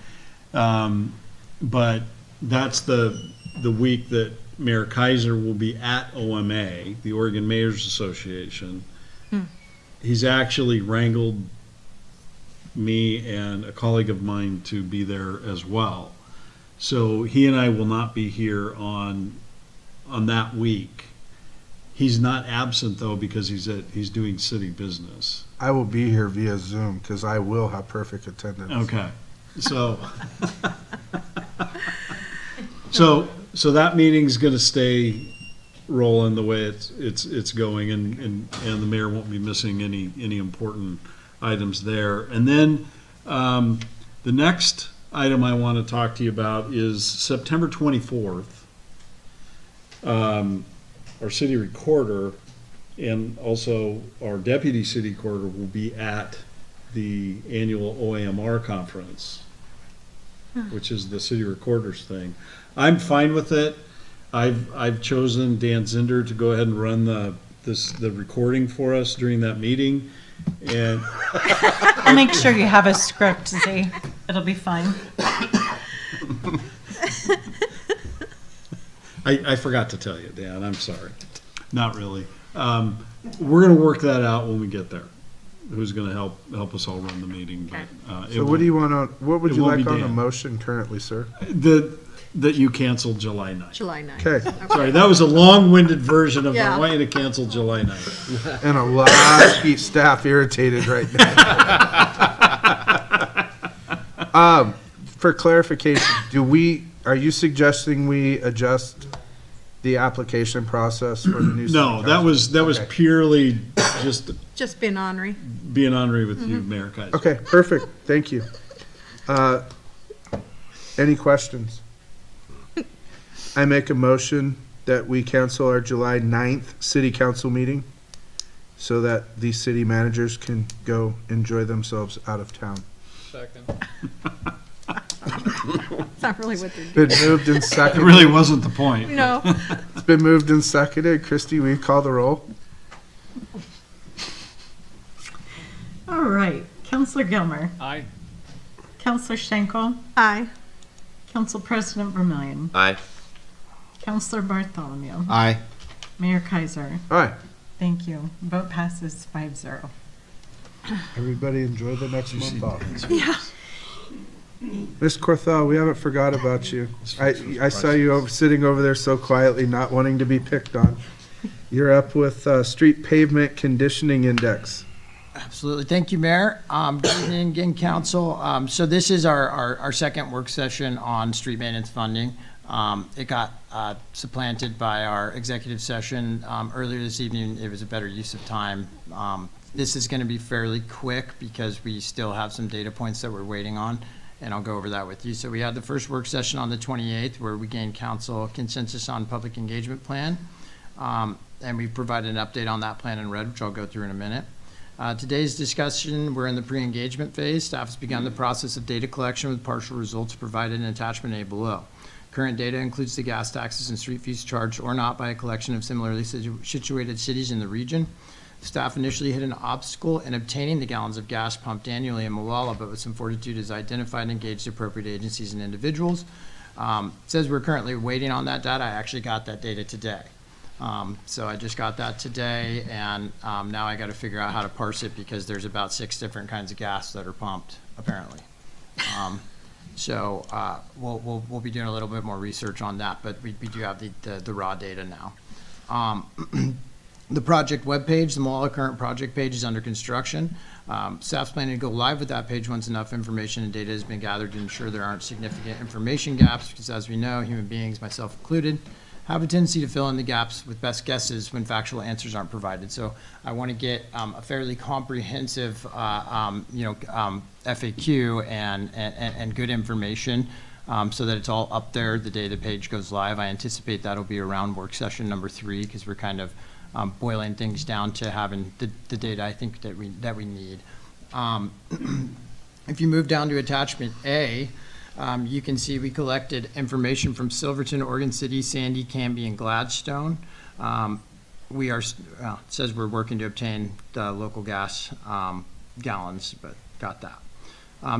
but that's the week that Mayor Kaiser will be at OMA, the Oregon Mayors Association. He's actually wrangled me and a colleague of mine to be there as well. So he and I will not be here on that week. He's not absent though because he's doing city business. I will be here via Zoom because I will have perfect attendance. Okay, so so that meeting's gonna stay rolling the way it's going, and the mayor won't be missing any important items there. And then the next item I want to talk to you about is September 24th. Our city recorder and also our deputy city recorder will be at the annual OAMR conference, which is the city recorder's thing. I'm fine with it. I've chosen Dan Zinder to go ahead and run the recording for us during that meeting, and I'll make sure you have a script, Z. It'll be fine. I forgot to tell you, Dan. I'm sorry. Not really. We're gonna work that out when we get there. Who's gonna help us all run the meeting? But So what do you want on, what would it you won't like be on the Dan. motion currently, sir? That you canceled July 9th. July 9th. Okay, Sorry, that was a long-winded version of I Yeah. want you to cancel July 9th. and a lot of keep staff irritated right now. For clarification, are you suggesting we adjust the application process for the new city No, that council? was Okay. purely just Just being ornery. being honorary with you, Mayor Kaiser. Okay, perfect, thank you. Any questions? I make a motion that we cancel our July 9th city council meeting so that the city managers can go enjoy themselves out of town. Second. It's not really what they're doing. Been moved and It seconded. really wasn't the point. No. It's been moved and seconded. Christie, will you call the roll? All right. Counselor Gilmer. Aye. Counselor Schenkel. Aye. Council President Vermillion. Aye. Counselor Bartholomew. Aye. Mayor Kaiser. All right, Thank you. Vote passes 5-0. everybody enjoy the next month off. Yeah. Ms. Corthell, we haven't forgot about you. I saw you sitting over there so quietly, not wanting to be picked on. You're up with Street Pavement Conditioning Index. Absolutely. Thank you, Mayor. Good evening again, Council. So this is our second work session on street maintenance funding. It got supplanted by our executive session earlier this evening. It was a better use of time. This is going to be fairly quick because we still have some data points that we're waiting on, and I'll go over that with you. So we had the first work session on the 28th where we gained council consensus on public engagement plan. And we provided an update on that plan in red, which I'll go through in a minute. Today's discussion, we're in the pre-engagement phase. Staff has begun the process of data collection with partial results provided in attachment A below. Current data includes the gas taxes and street fees charged or not by a collection of similarly situated cities in the region. Staff initially hit an obstacle in obtaining the gallons of gas pumped annually in Molalla, but with some fortitude has identified and engaged appropriate agencies and individuals. It says we're currently waiting on that data. I actually got that data today. So I just got that today, and now I got to figure out how to parse it because there's about 6 different kinds of gas that are pumped, apparently. So we'll be doing a little bit more research on that, but we do have the raw data now. The project webpage, the Molalla current project page, is under construction. Staff's planning to go live with that page once enough information and data has been gathered to ensure there aren't significant information gaps, because as we know, human beings, myself included, have a tendency to fill in the gaps with best guesses when factual answers aren't provided. So I want to get a fairly comprehensive, FAQ and good information, so that it's all up there the day the page goes live. I anticipate that'll be around work session number 3, because we're kind of boiling things down to having the data I think that we need. If you move down to attachment A, you can see we collected information from Silverton, Oregon City, Sandy, Canby, and Gladstone. It says we're working to obtain the local gas gallons, but got that.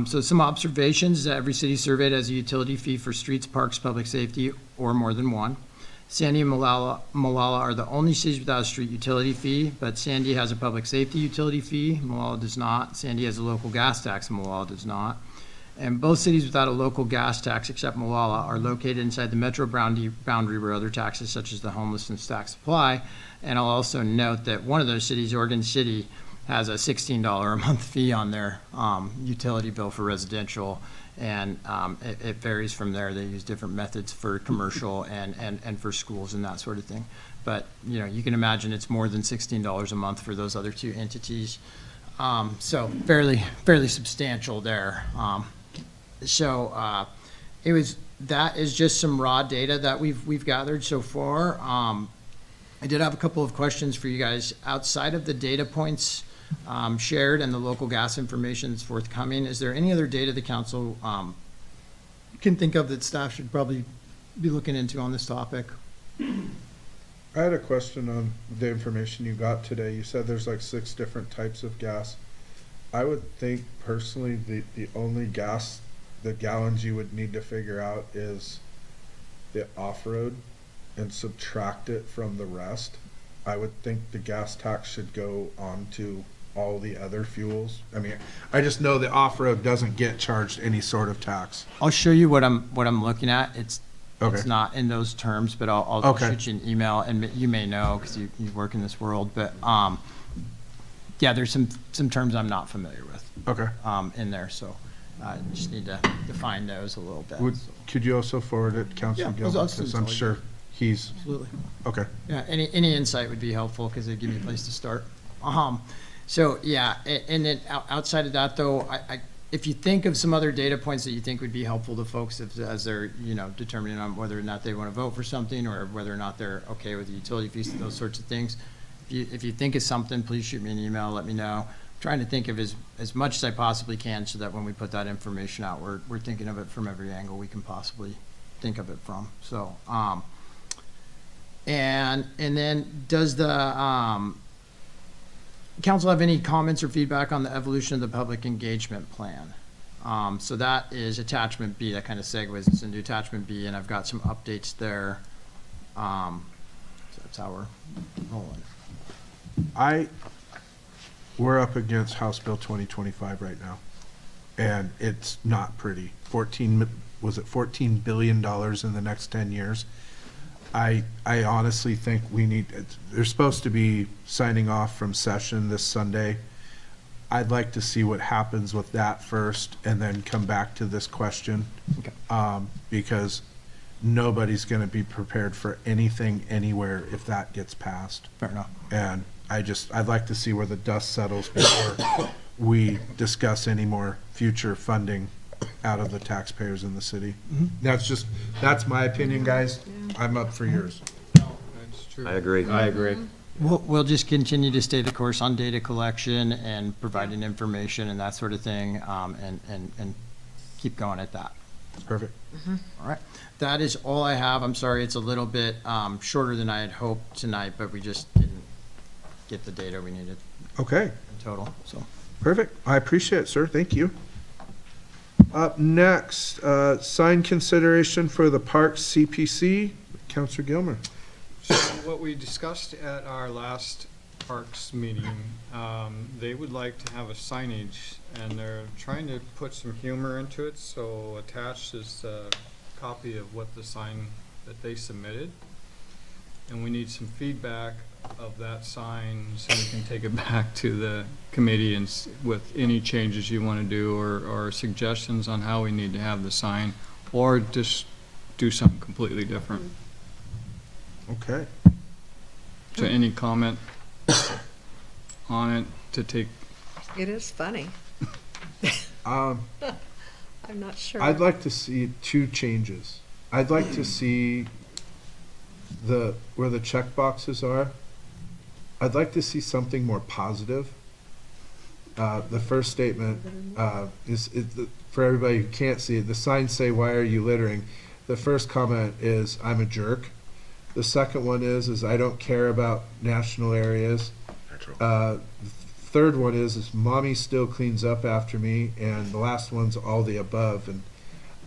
So some observations: every city surveyed has a utility fee for streets, parks, public safety, or more than one. Sandy and Molalla are the only cities without a street utility fee, but Sandy has a public safety utility fee, Molalla does not. Sandy has a local gas tax, and Molalla does not. And both cities without a local gas tax, except Molalla, are located inside the metro boundary where other taxes such as the homelessness tax apply. And I'll also note that one of those cities, Oregon City, has a $16 a month fee on their utility bill for residential, and it varies from there. They use different methods for commercial and for schools and that sort of thing. But you can imagine it's more than $16 a month for those other 2 entities. So fairly substantial there. That is just some raw data that we've gathered so far. I did have a couple of questions for you guys outside of the data points shared and the local gas information that's forthcoming. Is there any other data the council can think of that staff should probably be looking into on this topic? I had a question on the information you got today. You said there's like 6 different types of gas. I would think personally the only gas, the gallons you would need to figure out is the off-road and subtract it from the rest. I would think the gas tax should go on to all the other fuels. I mean, I just know the off-road doesn't get charged any sort of tax. I'll show you what I'm looking at. It's Okay. It's not in those terms, but I'll Okay. shoot you an email, and you may know because you work in this world. But yeah, there's some terms I'm not familiar with Okay. in there, so I just need to define those a little bit. Could you also forward it, Councilor Yeah, Gilman? I'll send Because it I'm to you. sure he's, Absolutely. okay. Yeah, any insight would be helpful because it'd give me a place to start. So yeah, and then outside of that though, if you think of some other data points that you think would be helpful to folks as they're determining on whether or not they want to vote for something or whether or not they're okay with the utility fees, those sorts of things. If you think of something, please shoot me an email. Let me know. I'm trying to think of as much as I possibly can so that when we put that information out, we're thinking of it from every angle we can possibly think of it from. So and then does the council have any comments or feedback on the evolution of the public engagement plan? So that is attachment B. That kind of segues into attachment B, and I've got some updates there. So that's how we're rolling. We're up against House Bill 2025 right now, and it's not pretty. $14 billion in the next 10 years? I honestly think they're supposed to be signing off from session this Sunday. I'd like to see what happens with that first and then come back to this question. Okay. Because nobody's gonna be prepared for anything anywhere if that gets passed. Fair enough. And I'd like to see where the dust settles before we discuss any more future funding out of the taxpayers in the city. That's my opinion, guys. I'm up for yours. That's true. I agree. I agree. We'll just continue to stay the course on data collection and providing information and that sort of thing, and keep going at that. Perfect. All right. That is all I have. I'm sorry it's a little bit shorter than I had hoped tonight, but we just didn't get the data we needed Okay, in total, so. perfect. I appreciate it, sir. Thank you. Up next, sign consideration for the Parks CPC. Counselor Gilmer. So what we discussed at our last Parks meeting, they would like to have a signage, and they're trying to put some humor into it, so attached is a copy of what the sign that they submitted. And we need some feedback of that sign so we can take it back to the committee and with any changes you want to do or suggestions on how we need to have the sign, or just do something completely different. Okay. So any comment on it to take, It is funny. Um, I'm not sure. I'd like to see two changes. I'd like to see where the check boxes are. I'd like to see something more positive. The first statement, for everybody who can't see it, the signs say, "Why are you littering?" The first comment is, "I'm a jerk." The second one is "I don't care about national areas." Third one is "Mommy still cleans up after me," and the last one's "all the above." And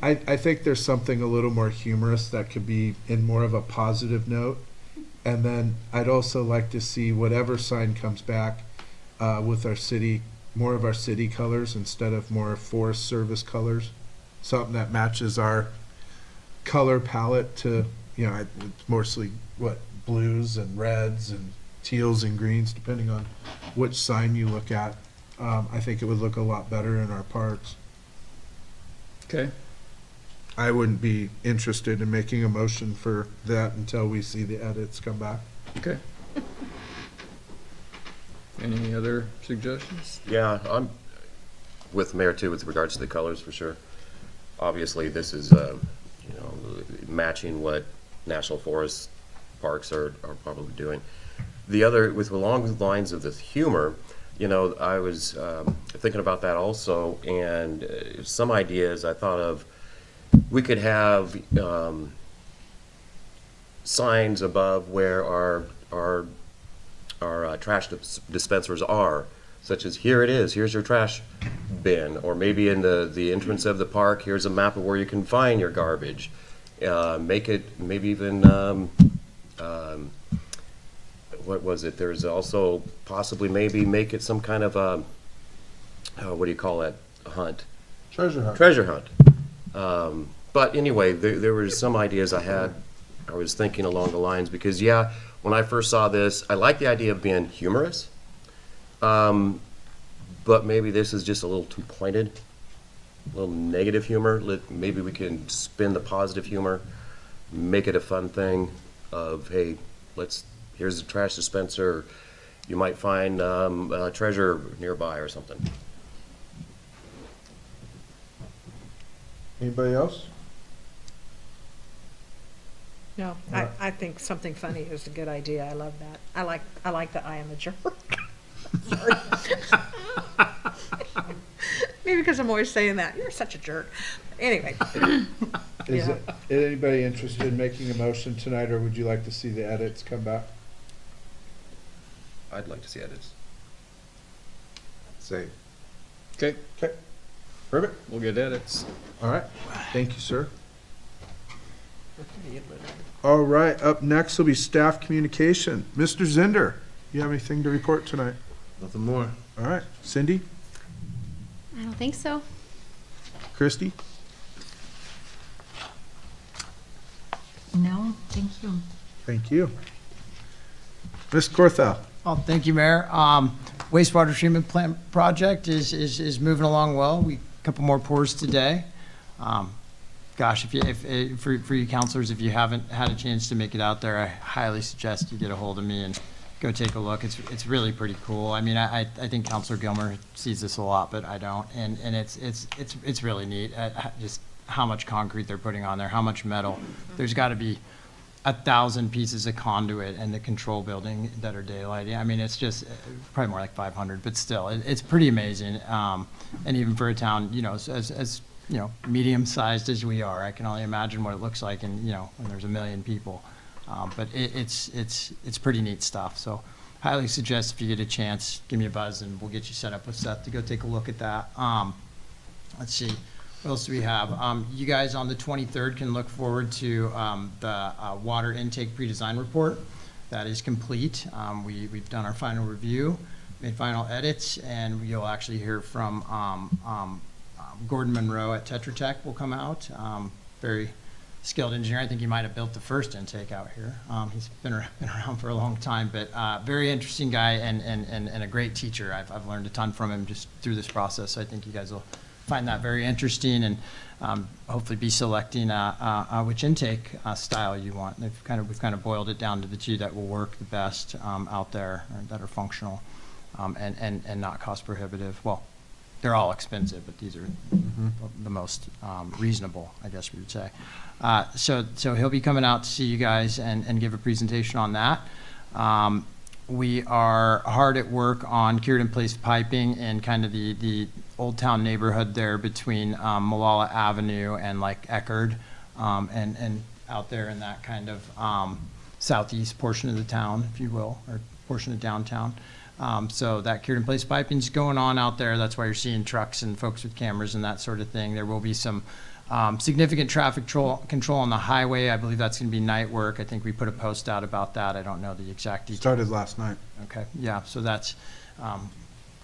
I think there's something a little more humorous that could be in more of a positive note. And then I'd also like to see whatever sign comes back with our city, more of our city colors instead of more Forest Service colors. Something that matches our color palette to, it's mostly blues and reds and teals and greens, depending on which sign you look at. I think it would look a lot better in our parks. okay, I wouldn't be interested in making a motion for that until we see the edits come back. okay. Any other suggestions? Yeah, I'm with Mayor too with regards to the colors for sure. Obviously, this is, matching what national forest parks are probably doing. The other, along the lines of this humor, I was thinking about that also, and some ideas I thought of, we could have signs above where our trash dispensers are, such as here it is, here's your trash bin, or maybe in the entrance of the park, here's a map of where you can find your garbage. Make it, maybe even, what was it, there's also possibly maybe make it some kind of a, what do you call that, a hunt? Treasure hunt. Treasure hunt. But anyway, there were some ideas I was thinking along the lines, because when I first saw this, I like the idea of being humorous. But maybe this is just a little too pointed, a little negative humor. Maybe we can spin the positive humor, make it a fun thing of, hey, here's a trash dispenser. You might find a treasure nearby or something. Anybody else? No, I think something funny is a good idea. I love that. I like the "I am a jerk." Sorry. Maybe because I'm always saying that. You're such a jerk. Anyway. Is Yeah. anybody interested in making a motion tonight, or would you like to see the edits come back? I'd like to see edits. Same. Okay, Okay. Perfect. we'll get edits. All right. Thank you, sir. All right. Up next will be staff communication. Mr. Zender, you have anything to report tonight? Nothing more. All right. Cindy? I don't think so. Christy? No, thank you. Thank you. Ms. Corthell? Oh, thank you, Mayor. Wastewater treatment plant project is moving along well. A couple more pours today. Gosh, for you counselors, if you haven't had a chance to make it out there, I highly suggest you get a hold of me and go take a look. It's really pretty cool. I mean, I think Counselor Gilmer sees this a lot, but I don't. And it's really neat. Just how much concrete they're putting on there, how much metal. There's got to be 1,000 pieces of conduit in the control building that are daylighting. I mean, it's just probably more like 500, but still, it's pretty amazing. And even for a town, as medium-sized as we are, I can only imagine what it looks like when there's 1 million people. But it's pretty neat stuff. So highly suggest if you get a chance, give me a buzz and we'll get you set up with Seth to go take a look at that. Let's see. What else do we have? You guys on the 23rd can look forward to the water intake pre-design report. That is complete. We've done our final review, made final edits, and you'll actually hear from Gordon Monroe at Tetra Tech will come out. Very skilled engineer. I think he might have built the first intake out here. He's been around for a long time, but very interesting guy and a great teacher. I've learned a ton from him just through this process. So I think you guys will find that very interesting and hopefully be selecting which intake style you want. We've kind of boiled it down to the two that will work the best out there, or that are functional and not cost prohibitive. Well, they're all expensive, but these are the most reasonable, I guess we would say. So he'll be coming out to see you guys and give a presentation on that. We are hard at work on cured in place piping in kind of the Old Town neighborhood there between Molalla Avenue and like Eckerd, and out there in that kind of southeast portion of the town, if you will, or portion of downtown. So that cured in place piping's going on out there. That's why you're seeing trucks and folks with cameras and that sort of thing. There will be some significant traffic control on the highway. I believe that's going to be night work. I think we put a post out about that. I don't know the exact details. Started last night. Okay, yeah, so that's,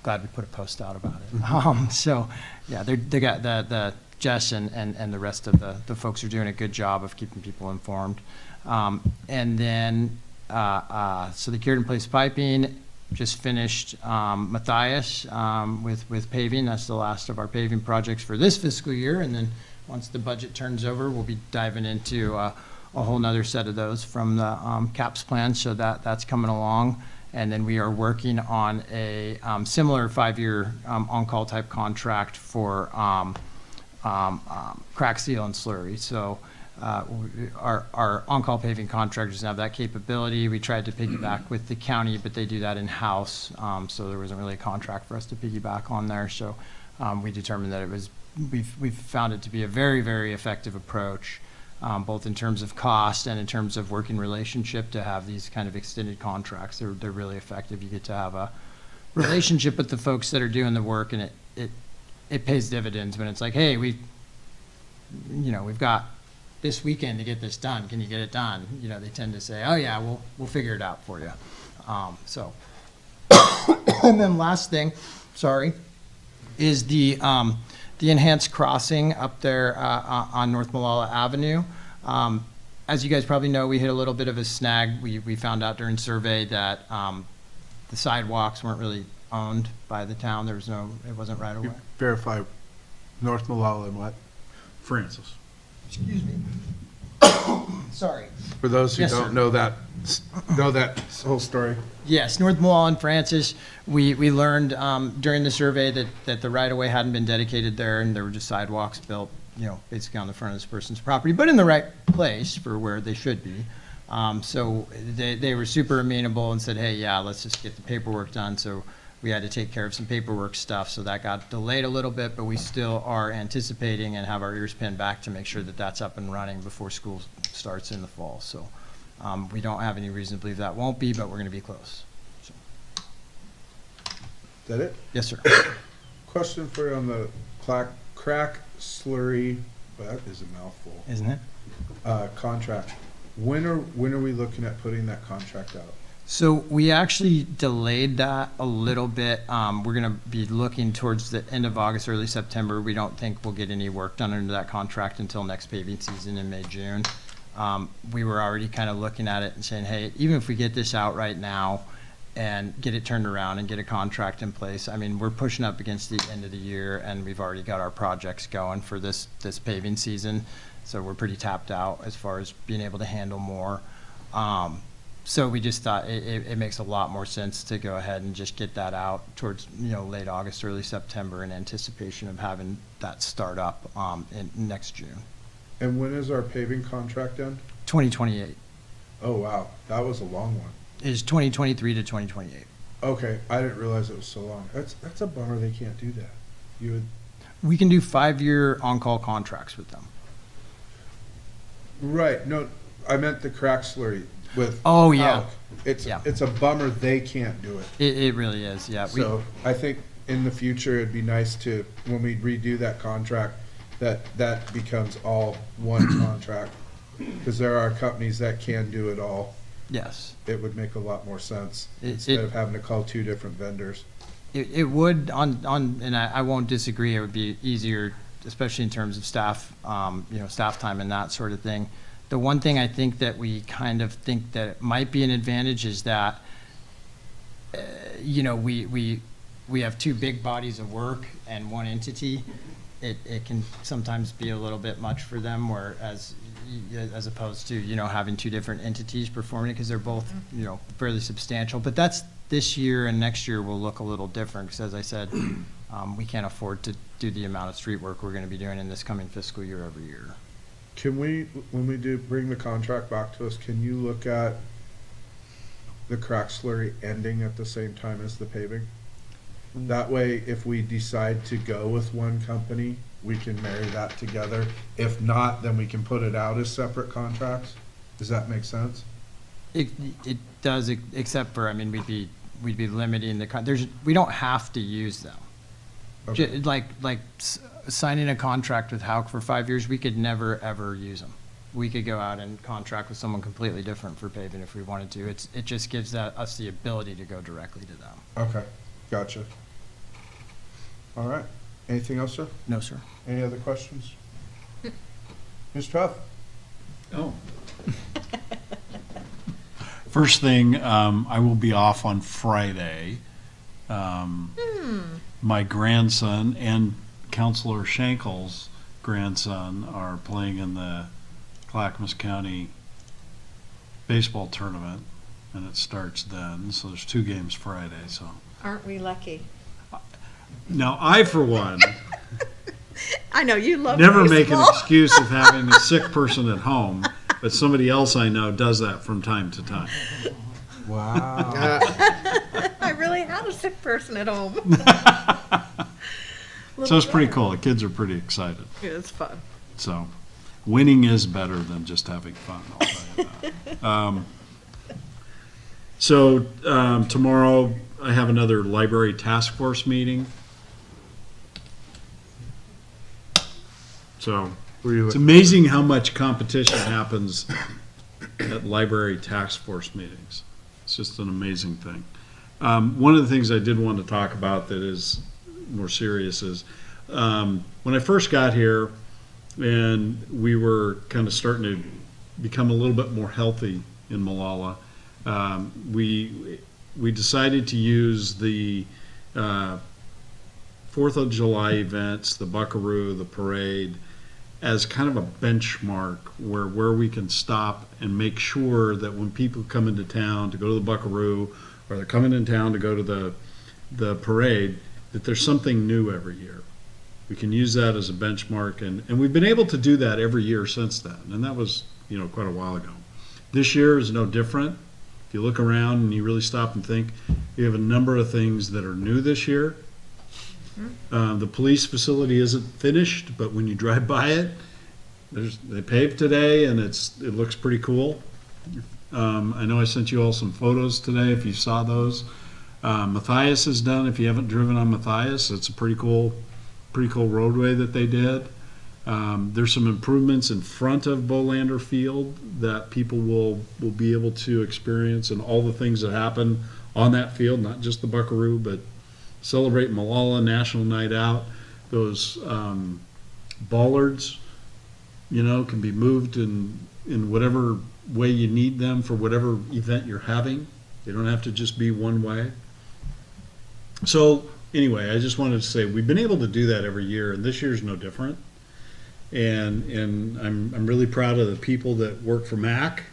glad we put a post out about it. So, yeah, they got the Jess and the rest of the folks are doing a good job of keeping people informed. And then, so the cured in place piping, just finished Matthias with paving. That's the last of our paving projects for this fiscal year. And then once the budget turns over, we'll be diving into a whole nother set of those from the CAPS plan. So that's coming along. And then we are working on a similar 5-year on-call type contract for crack seal and slurry. So our on-call paving contractors have that capability. We tried to piggyback with the county, but they do that in-house. So there wasn't really a contract for us to piggyback on there. So we determined that we've found it to be a very, very effective approach, both in terms of cost and in terms of working relationship, to have these kind of extended contracts. They're really effective. You get to have a relationship with the folks that are doing the work, and it pays dividends when it's like, hey, we've got this weekend to get this done. Can you get it done? They tend to say, oh yeah, we'll figure it out for you. So, and then last thing, sorry, is the enhanced crossing up there on North Molalla Avenue. As you guys probably know, we hit a little bit of a snag. We found out during survey that the sidewalks weren't really owned by the town. It wasn't right away. Verify North Molalla and what? Francis. Excuse me. Sorry. For those who Yes, don't sir. know that whole story. Yes, North Molalla and Francis, we learned during the survey that the right-of-way hadn't been dedicated there, and there were just sidewalks built, basically on the front of this person's property, but in the right place for where they should be. So they were super amenable and said, hey, yeah, let's just get the paperwork done. So we had to take care of some paperwork stuff, so that got delayed a little bit, but we still are anticipating and have our ears pinned back to make sure that that's up and running before school starts in the fall. So we don't have any reason to believe that won't be, but we're going to be close. So. Is that it? Yes, sir. Question for you on the crack slurry, that is a mouthful, Isn't it? contract. When are we looking at putting that contract out? So we actually delayed that a little bit. We're going to be looking towards the end of August, early September. We don't think we'll get any work done under that contract until next paving season in May, June. We were already kind of looking at it and saying, hey, even if we get this out right now and get it turned around and get a contract in place, I mean, we're pushing up against the end of the year, and we've already got our projects going for this paving season. So we're pretty tapped out as far as being able to handle more. So we just thought it makes a lot more sense to go ahead and just get that out towards, late August, early September, in anticipation of having that start up in next June. And when is our paving contract end? 2028 Oh, wow, that was a long one. is 2023 to 2028. Okay, I didn't realize it was so long. That's a bummer they can't do that. You would, We can do 5-year on-call contracts with them. right, no, I meant the crack slurry with. Oh, yeah. Alk. Yeah. It's a bummer they can't do it. It really is, yeah. So I think in the future, it'd be nice to, when we redo that contract, that becomes all one contract. Because there are companies that can do it all. Yes. It would make a lot more sense It- instead it- of having to call 2 different vendors. It would, and I won't disagree, it would be easier, especially in terms of staff, staff time and that sort of thing. The one thing I think that we kind of think that it might be an advantage is that, we have 2 big bodies of work and one entity. it can sometimes be a little bit much for them, whereas, as opposed to, having two different entities performing it, because they're both, fairly substantial. But that's, this year and next year will look a little different, because as I said, we can't afford to do the amount of street work we're gonna be doing in this coming fiscal year every year. Can we, when we do bring the contract back to us, can you look at the crack slurry ending at the same time as the paving? That way, if we decide to go with one company, we can marry that together. If not, then we can put it out as separate contracts. Does that make sense? It does, except for, we'd be limiting we don't have to use them. Okay. Signing a contract with Hauk for 5 years, we could never, ever use them. We could go out and contract with someone completely different for paving if we wanted to. It just gives us the ability to go directly to them. Okay, gotcha. All right. Anything else, sir? No, sir. Any other questions? Ms. Truff? Oh. First thing, I will be off on Friday. My grandson and Counselor Schenkel's grandson are playing in the Clackamas County baseball tournament, and it starts then. So there's 2 games Friday. So Aren't we lucky? now, I, for one, I know, you love never make an baseball. excuse of having a sick person at home, but somebody else I know does that from time to time. Wow. I really had a sick person at home. So it's pretty cool. The kids are pretty excited. It's fun. So winning is better than just having fun, I'll tell you that. Tomorrow I have another library task force meeting. So it's amazing how much competition happens at library task force meetings. It's just an amazing thing. One of the things I did want to talk about that is more serious is when I first got here and we were kind of starting to become a little bit more healthy in Molalla, we decided to use the 4th of July events, the Buckaroo, the parade, as kind of a benchmark where we can stop and make sure that when people come into town to go to the Buckaroo, or they're coming in town to go to the parade, that there's something new every year. We can use that as a benchmark, and we've been able to do that every year since then, and that was, quite a while ago. This year is no different. If you look around and you really stop and think, we have a number of things that are new this year. The police facility isn't finished, but when you drive by it, they paved today, and it looks pretty cool. I know I sent you all some photos today, if you saw those. Matthias is done. If you haven't driven on Matthias, it's a pretty cool roadway that they did. There's some improvements in front of Bolander Field that people will be able to experience, and all the things that happen on that field, not just the Buckaroo, but Celebrate Molalla, National Night Out. Those bollards, can be moved in whatever way you need them for whatever event you're having. They don't have to just be one way. So anyway, I just wanted to say we've been able to do that every year, and this year's no different. And I'm really proud of the people that work for MAC,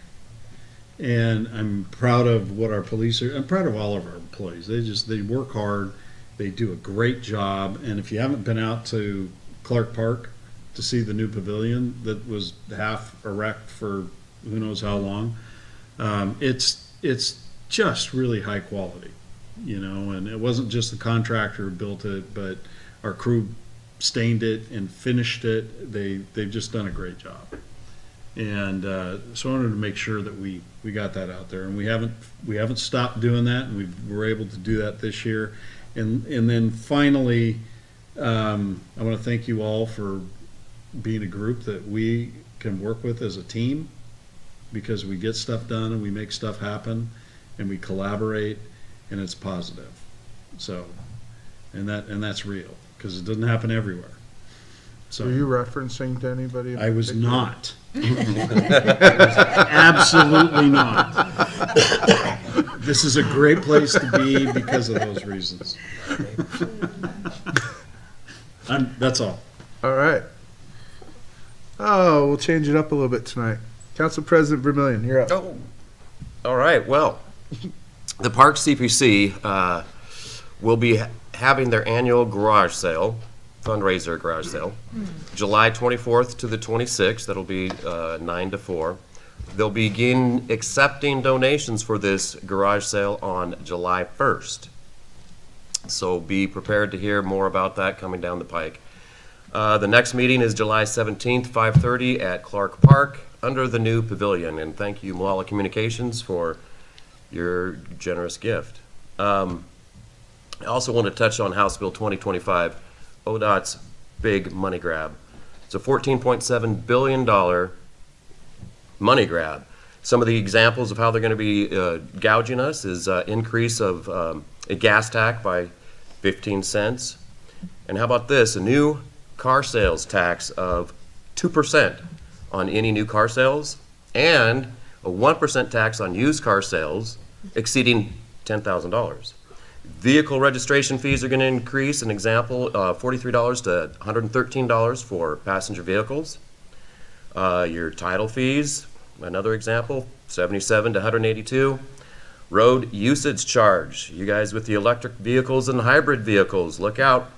and I'm proud of what our police are. I'm proud of all of our employees. They work hard. They do a great job. And if you haven't been out to Clark Park to see the new pavilion that was half erect for who knows how long, it's just really high quality, and it wasn't just the contractor who built it, but our crew stained it and finished it. They've just done a great job. And so I wanted to make sure that we got that out there, and we haven't stopped doing that, and we were able to do that this year. And then finally, I want to thank you all for being a group that we can work with as a team, because we get stuff done and we make stuff happen and we collaborate, and it's positive. So, and that's real, because it doesn't happen everywhere. So Are you referencing to anybody? in I was particular? not. Absolutely not. This is a great place to be because of those reasons. That's all. All right. Oh, we'll change it up a little bit tonight. Council President Vermillion, you're up. Oh, all right, well, the Park CPC will be having their annual garage sale, fundraiser garage sale, July 24th to the 26th. That'll be 9 to 4. They'll begin accepting donations for this garage sale on July 1st. So be prepared to hear more about that coming down the pike. The next meeting is July 17th, 5:30 at Clark Park under the new pavilion. And thank you, Molalla Communications, for your generous gift. I also want to touch on House Bill 2025, ODOT's big money grab. It's a $14.7 billion money grab. Some of the examples of how they're going to be gouging us is increase of a gas tax by 15 cents. And how about this? A new car sales tax of 2% on any new car sales and a 1% tax on used car sales exceeding $10,000. Vehicle registration fees are going to increase. An example, $43 to $113 for passenger vehicles. Your title fees, another example, $77 to $182. Road usage charge. You guys with the electric vehicles and hybrid vehicles, look out.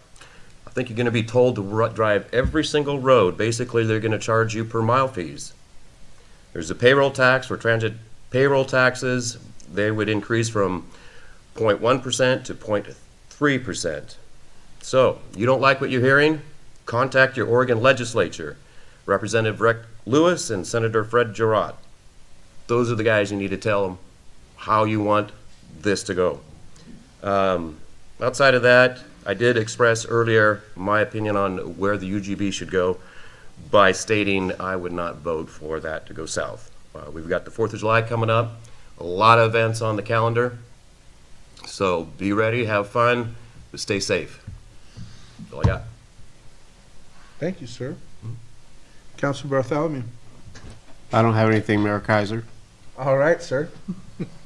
I think you're going to be told to drive every single road. Basically, they're going to charge you per mile fees. There's a payroll tax for transit payroll taxes. They would increase from 0.1% to 0.3%. So, you don't like what you're hearing? Contact your Oregon legislature, Representative Rick Lewis and Senator Fred Giroux. Those are the guys you need to tell them how you want this to go. Outside of that, I did express earlier my opinion on where the UGB should go by stating I would not vote for that to go south. We've got the 4th of July coming up, a lot of events on the calendar. So be ready, have fun, but stay safe. That's all I got. Thank you, sir. Councilor Bartholomew. I don't have anything, Mayor Kaiser. All right, sir.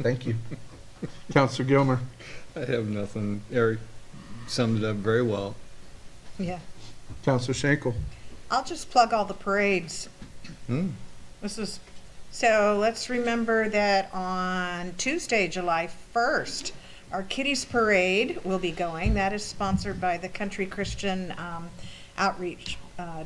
Thank you. Councilor Gilmer. I have nothing. Eric summed it up very well. Yeah. Councilor Schenkel. I'll just plug all the parades. So let's remember that on Tuesday, July 1st, our Kiddies Parade will be going. That is sponsored by the Country Christian Outreach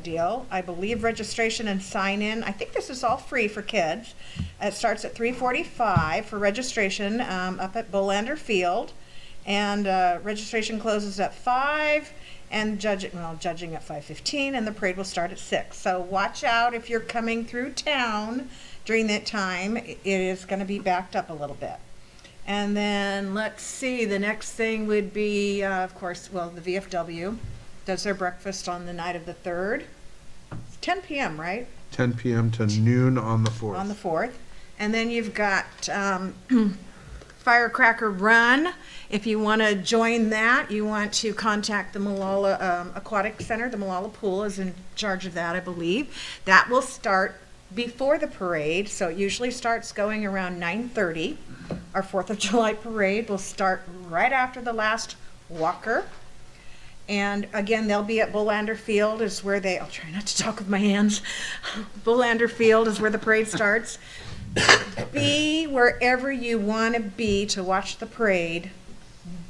deal. I believe registration and sign-in, I think this is all free for kids. It starts at 3:45 for registration up at Bolander Field. And registration closes at 5 and judging at 5:15, and the parade will start at 6. So watch out if you're coming through town during that time. It is going to be backed up a little bit. And then let's see, the next thing would be, of course, well, the VFW does their breakfast on the night of the 3rd. It's 10 p.m., right? 10 p.m. to noon on the 4th. On the 4th. And then you've got Firecracker Run. If you want to join that, you want to contact the Molalla Aquatic Center. The Molalla Pool is in charge of that, I believe. That will start before the parade, so it usually starts going around 9:30. Our 4th of July parade will start right after the last walker. And again, they'll be at Bolander Field is where I'll try not to talk with my hands. Bolander Field is where the parade starts. Be wherever you want to be to watch the parade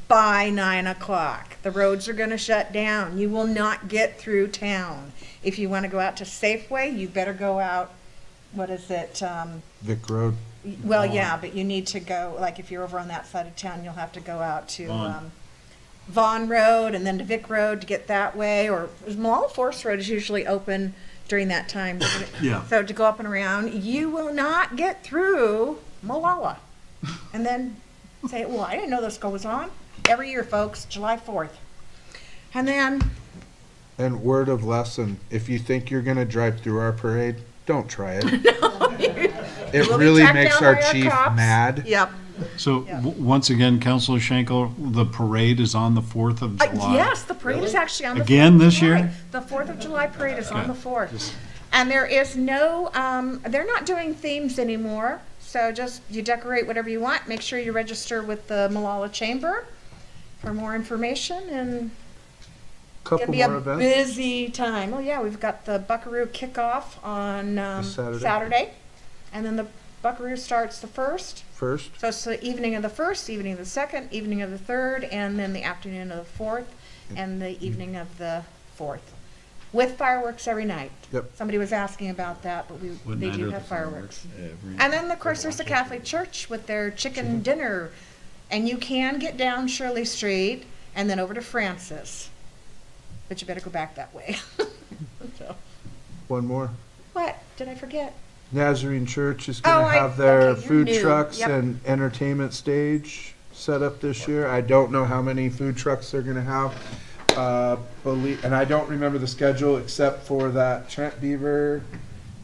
by 9 o'clock. The roads are going to shut down. You will not get through town. If you want to go out to Safeway, you better go out, what is it? Vic Road. Well, yeah, but you need to go, like if you're over on that side of town, you'll have to go out to Vaughn Road and then to Vic Road to get that way. Or Molalla Forest Road is usually open during that time. Yeah. So to go up and around, you will not get through Molalla. And then say, well, I didn't know this goes on. Every year, folks, July 4th. And then, And word of lesson, if you think you're going to drive through our parade, don't try it. It we'll be really tracked makes down our by chief cops. mad. Yep. So, once again, Councilor Schenkel, the parade is on the 4th of July? Yes, the parade is actually on the 4th. Again of this July. year? The 4th of July parade is on Okay. the 4th. And there is no, they're not doing themes anymore. So just, you decorate whatever you want. Make sure you register with the Molalla Chamber for more information. And Couple Gonna be more a events. busy time. Oh, yeah, we've got the Buckaroo kickoff on, Saturday. Saturday. And then the Buckaroo starts the 1st. First, So it's the evening of the 1st, evening of the 2nd, evening of the 3rd, and then the afternoon of the 4th, and the evening of the 4th. With fireworks every night. Yep. Somebody was asking about that, but What they night do are have the fireworks. Every- And then, of course, there's the Catholic Church with their chicken dinner. And you can get down Shirley Street and then over to Francis. But you better go back that way. So, one more. what? Did I forget? Nazarene Church is Oh, gonna have their okay, you're food new. trucks Yep. and entertainment stage set up this year. I don't know how many food trucks they're gonna have. And I don't remember the schedule except for that Trent Beaver,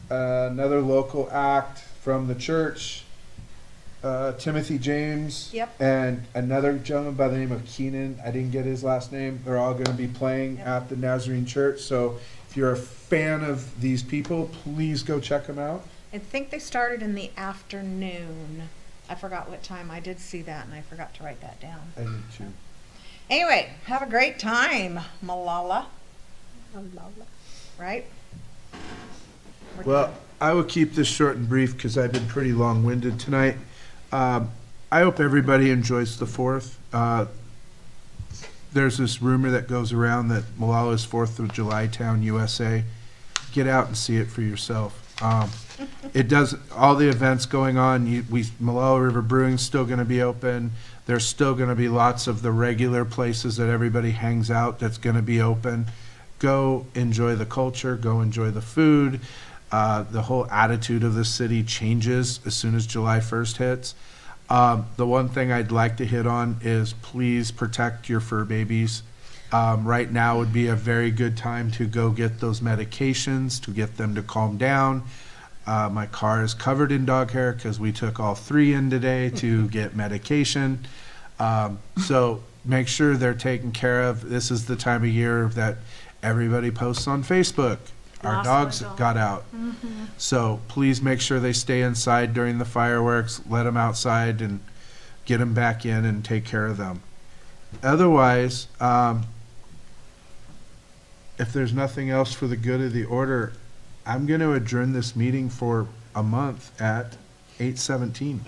another local act from the church, Timothy James. Yep. And another gentleman by the name of Keenan. I didn't get his last name. They're all gonna be playing Yep. at the Nazarene Church. So if you're a fan of these people, please go check them out. I think they started in the afternoon. I forgot what time. I did see that and I forgot to write that down. I need to. Anyway, have a great time, Molalla. Right? We're Well, done. I will keep this short and brief because I've been pretty long-winded tonight. I hope everybody enjoys the 4th. There's this rumor that goes around that Molalla is 4th of July town USA. Get out and see it for yourself. It does, all the events going on, Molalla River Brewing's still gonna be open. There's still gonna be lots of the regular places that everybody hangs out that's gonna be open. Go enjoy the culture, go enjoy the food. The whole attitude of the city changes as soon as July 1st hits. The one thing I'd like to hit on is please protect your fur babies. Right now would be a very good time to go get those medications, to get them to calm down. My car is covered in dog hair because we took all 3 in today to get medication. So make sure they're taken care of. This is the time of year that everybody posts on Facebook. Our Lost my dogs dog. got out. So please make sure they stay inside during the fireworks, let them outside and get them back in and take care of them. Otherwise, if there's nothing else for the good of the order, I'm going to adjourn this meeting for a month at 8:17.